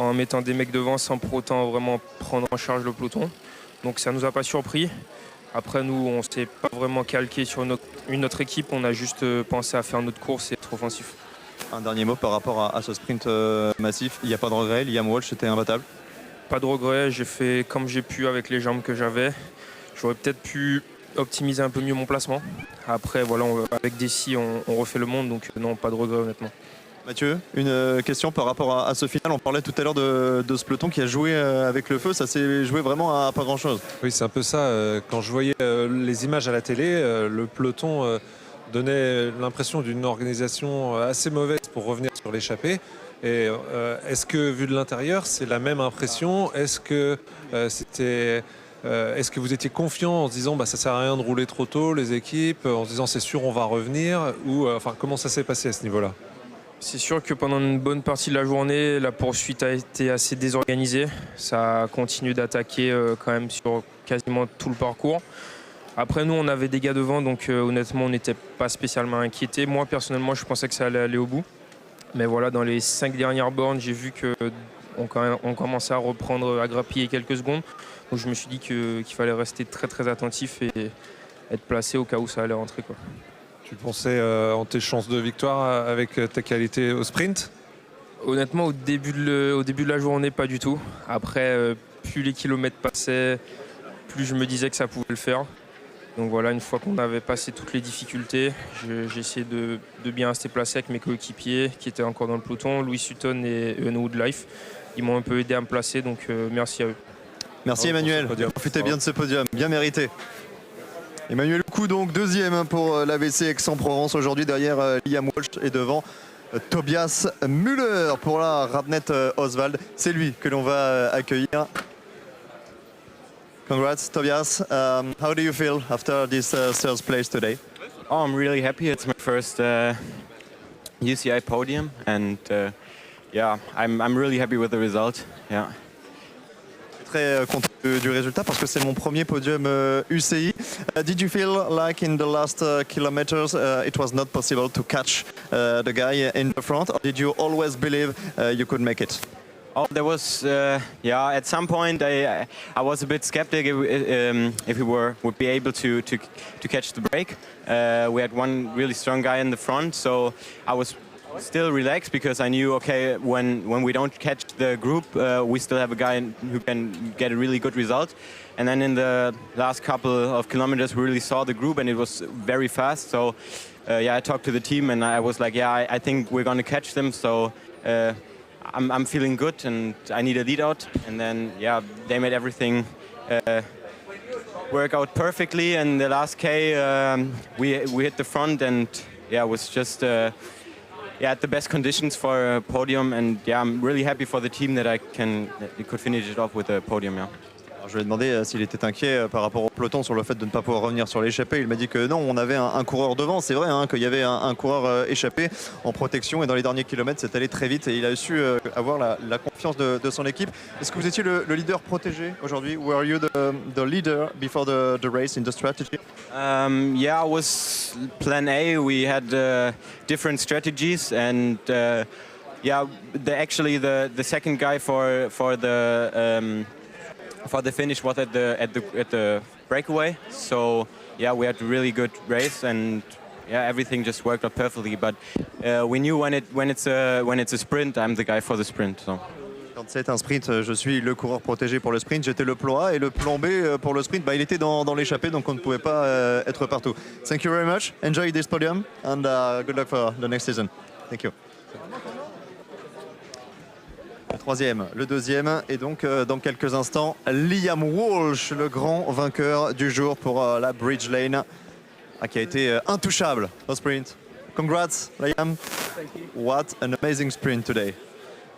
en mettant des mecs devant sans pour autant vraiment prendre en charge le peloton. Donc ça ne nous a pas surpris. Après, nous, on ne s'est pas vraiment calqué sur une autre équipe. On a juste pensé à faire notre course et être offensif.
Un dernier mot par rapport à ce sprint massif. Il n'y a pas de regret. Liam Walsh était imbattable.
Pas de regret. J'ai fait comme j'ai pu avec les jambes que j'avais. J'aurais peut-être pu optimiser un peu mieux mon placement. Après, voilà, avec des scies, on refait le monde. Donc non, pas de regret honnêtement.
Mathieu, une question par rapport à ce final. On parlait tout à l'heure de ce peloton qui a joué avec le feu. Ça s'est joué vraiment à pas grand-chose.
Oui, c'est un peu ça. Quand je voyais les images à la télé, le peloton donnait l'impression d'une organisation assez mauvaise pour revenir sur l'échappée. Et est-ce que, vu de l'intérieur, c'est la même impression? Est-ce que est-ce que vous étiez confiant en se disant ça sert à rien de rouler trop tôt, les équipes, en se disant c'est sûr on va revenir, ou comment ça s'est passé à ce niveau-là?
C'est sûr que pendant une bonne partie de la journée, la poursuite a été assez désorganisée. Ça a continué d'attaquer quand même sur quasiment tout le parcours. Après, nous, on avait des gars devant, donc honnêtement, on n'était pas spécialement inquiétés. Moi, personnellement, je pensais que ça allait aller au bout. Mais voilà, dans les 5 dernières bornes, j'ai vu qu'on commençait à reprendre, à grappiller quelques secondes. Donc je me suis dit qu'il fallait rester très très attentif et être placé au cas où ça allait rentrer, quoi.
Tu pensais en tes chances de victoire avec ta qualité au sprint?
Honnêtement, au début de la journée, pas du tout. Après, plus les kilomètres passaient, plus je me disais que ça pouvait le faire. Donc voilà, une fois qu'on avait passé toutes les difficultés, j'ai essayé de bien rester placé avec mes coéquipiers qui étaient encore dans le peloton, Louis Sutton et Ewan Woodlife. Ils m'ont un peu aidé à me placer, donc merci à eux.
Merci Emmanuel, profitez bien de ce podium, bien mérité. Emmanuel Lecou, donc deuxième pour l'AVC Aix-en-Provence aujourd'hui, derrière Liam Walsh et devant Tobias Müller pour la Radnet Oswald. C'est lui que l'on va accueillir. Congrats, Tobias. How do you feel after this third place today?
Oh, I'm really happy. It's my first UCI podium, and yeah, I'm really happy with the result. Yeah.
Très content du résultat parce que c'est mon premier podium UCI. Did you feel like in the last kilometers it was not possible to catch the guy in the front, or did you always believe you could make it?
Oh, there was yeah. At some point, I was a bit skeptic if we would be able to catch the break. We had one really strong guy in the front, so I was still relaxed because I knew, okay, when we don't catch the group, we still have a guy who can get a really good result. And then in the last couple of kilometers, we really saw the group, and it was very fast. So yeah, I talked to the team, and I was like, yeah, I think we're going to catch them. So I'm feeling good, and I need a lead out. And then yeah, they made everything work out perfectly. And the last K, we hit the front, and yeah, it was just. Yeah, at the best conditions for a podium, and yeah, I'm really happy for the team that we could finish it off with a podium. Yeah.
Alors, je lui ai demandé s'il était inquiet par rapport au peloton sur le fait de ne pas pouvoir revenir sur l'échappée. Il m'a dit que non, on avait un coureur devant. C'est vrai qu'il y avait un coureur échappé en protection, et dans les derniers kilomètres, c'est allé très vite et il a su avoir la confiance de son équipe. Est-ce que vous étiez le leader protégé aujourd'hui? Were you the leader before the race in the strategy?
Yeah, I was plan A. We had different strategies, and yeah, the second guy for the finish was at the breakaway. So yeah, we had a really good race, and yeah, everything just worked out perfectly. But we knew when it's a sprint, I'm the guy for the sprint. So.
Quand c'est un sprint, je suis le coureur protégé pour le sprint. J'étais le plan A, et le plan B pour le sprint, il était dans l'échappée, donc on ne pouvait pas être partout. Thank you very much. Enjoy this podium, and good luck for the next season. Thank you. Le troisième, le deuxième, et donc dans quelques instants, Liam Walsh, le grand vainqueur du jour pour la Bridge Lane, qui a été intouchable au sprint. Congrats, Liam.
Thank you.
What an amazing sprint today.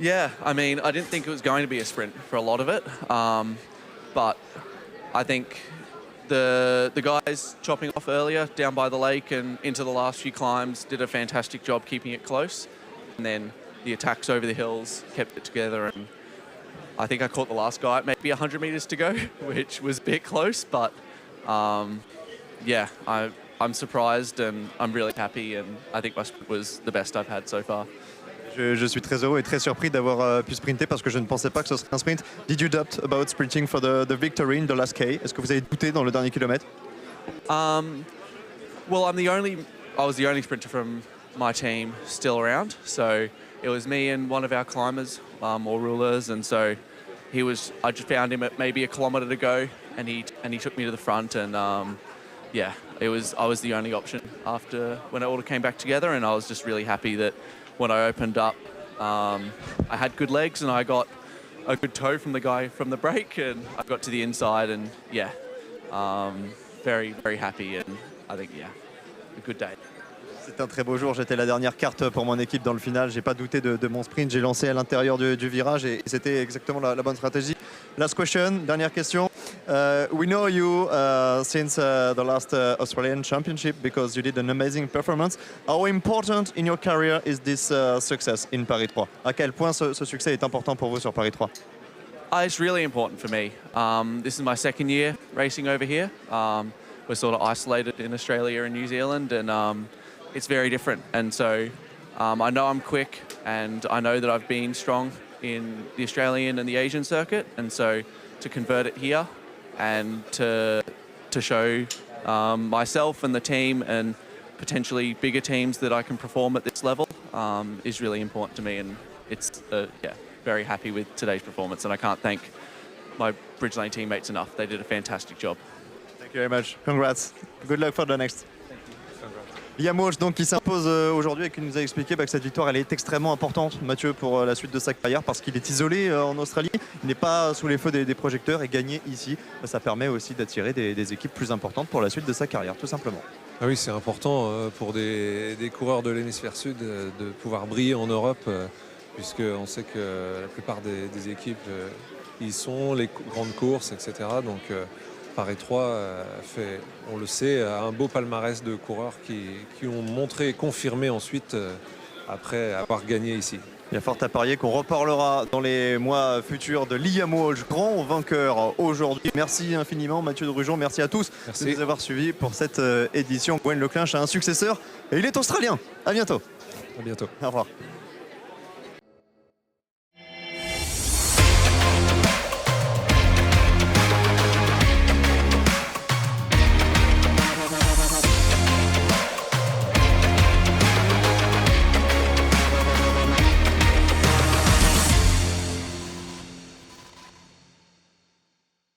Yeah, I mean, I didn't think it was going to be a sprint for a lot of it, but I think the guys chopping off earlier down by the lake and into the last few climbs did a fantastic job keeping it close, and then the attacks over the hills kept it together, and I think I caught the last guy at maybe 100 meters to go, which was a bit close, but yeah, I'm surprised and I'm really happy, and I think my sprint was the best I've had so far.
Je suis très heureux et très surpris d'avoir pu sprinter parce que je ne pensais pas que ce serait un sprint. Did you doubt about sprinting for the victory in the last K? Est-ce que vous avez douté dans le dernier kilomètre?
Well, I was the only sprinter from my team still around, so it was me and one of our climbers, or rulers, and so I just found him at maybe a kilometre to go, and he took me to the front, and yeah, I was the only option after when it all came back together, and I was just really happy that when I opened up. I had good legs and I got a good toe from the guy from the break, and I got to the inside, and yeah, very, very happy, and I think, yeah, a good day.
C'est un très beau jour, j'étais la dernière carte pour mon équipe dans le final, j'ai pas douté de mon sprint, j'ai lancé à l'intérieur du virage et c'était exactement la bonne stratégie. Last question, dernière question. We know you since the last Australian Championship because you did an amazing performance. How important in your career is this success in Paris 3? À quel point ce succès est important pour vous sur Paris 3?
It's really important for me. This is my second year racing over here. We're sort of isolated in Australia and New Zealand, and it's very different. And so I know I'm quick, and I know that I've been strong in the Australian and the Asian circuit. And so to convert it here and to show myself and the team and potentially bigger teams that I can perform at this level is really important to me. And it's, yeah, very happy with today's performance. And I can't thank my Bridgelane teammates enough. They did a fantastic job.
Thank you very much. Congrats. Good luck for the next. Liam Walsh donc qui s'impose aujourd'hui et qui nous a expliqué que cette victoire elle est extrêmement importante, Mathieu, pour la suite de sa carrière parce qu'il est isolé en Australie, il n'est pas sous les feux des projecteurs et gagner ici, ça permet aussi d'attirer des équipes plus importantes pour la suite de sa carrière, tout simplement.
Ah oui, c'est important pour des coureurs de l'hémisphère sud de pouvoir briller en Europe, puisqu'on sait que la plupart des équipes y sont, les grandes courses, etc. Donc Paris 3 fait, on le sait, un beau palmarès de coureurs qui ont montré et confirmé ensuite après avoir gagné ici.
Il y a fort à parier qu'on reparlera dans les mois futurs de Liam Walsh, grand vainqueur aujourd'hui. Merci infiniment Mathieu Drugeon, merci à tous de nous avoir suivis pour cette édition. Gwen Leclinch a un successeur et il est australien. À bientôt.
À bientôt.
Au revoir.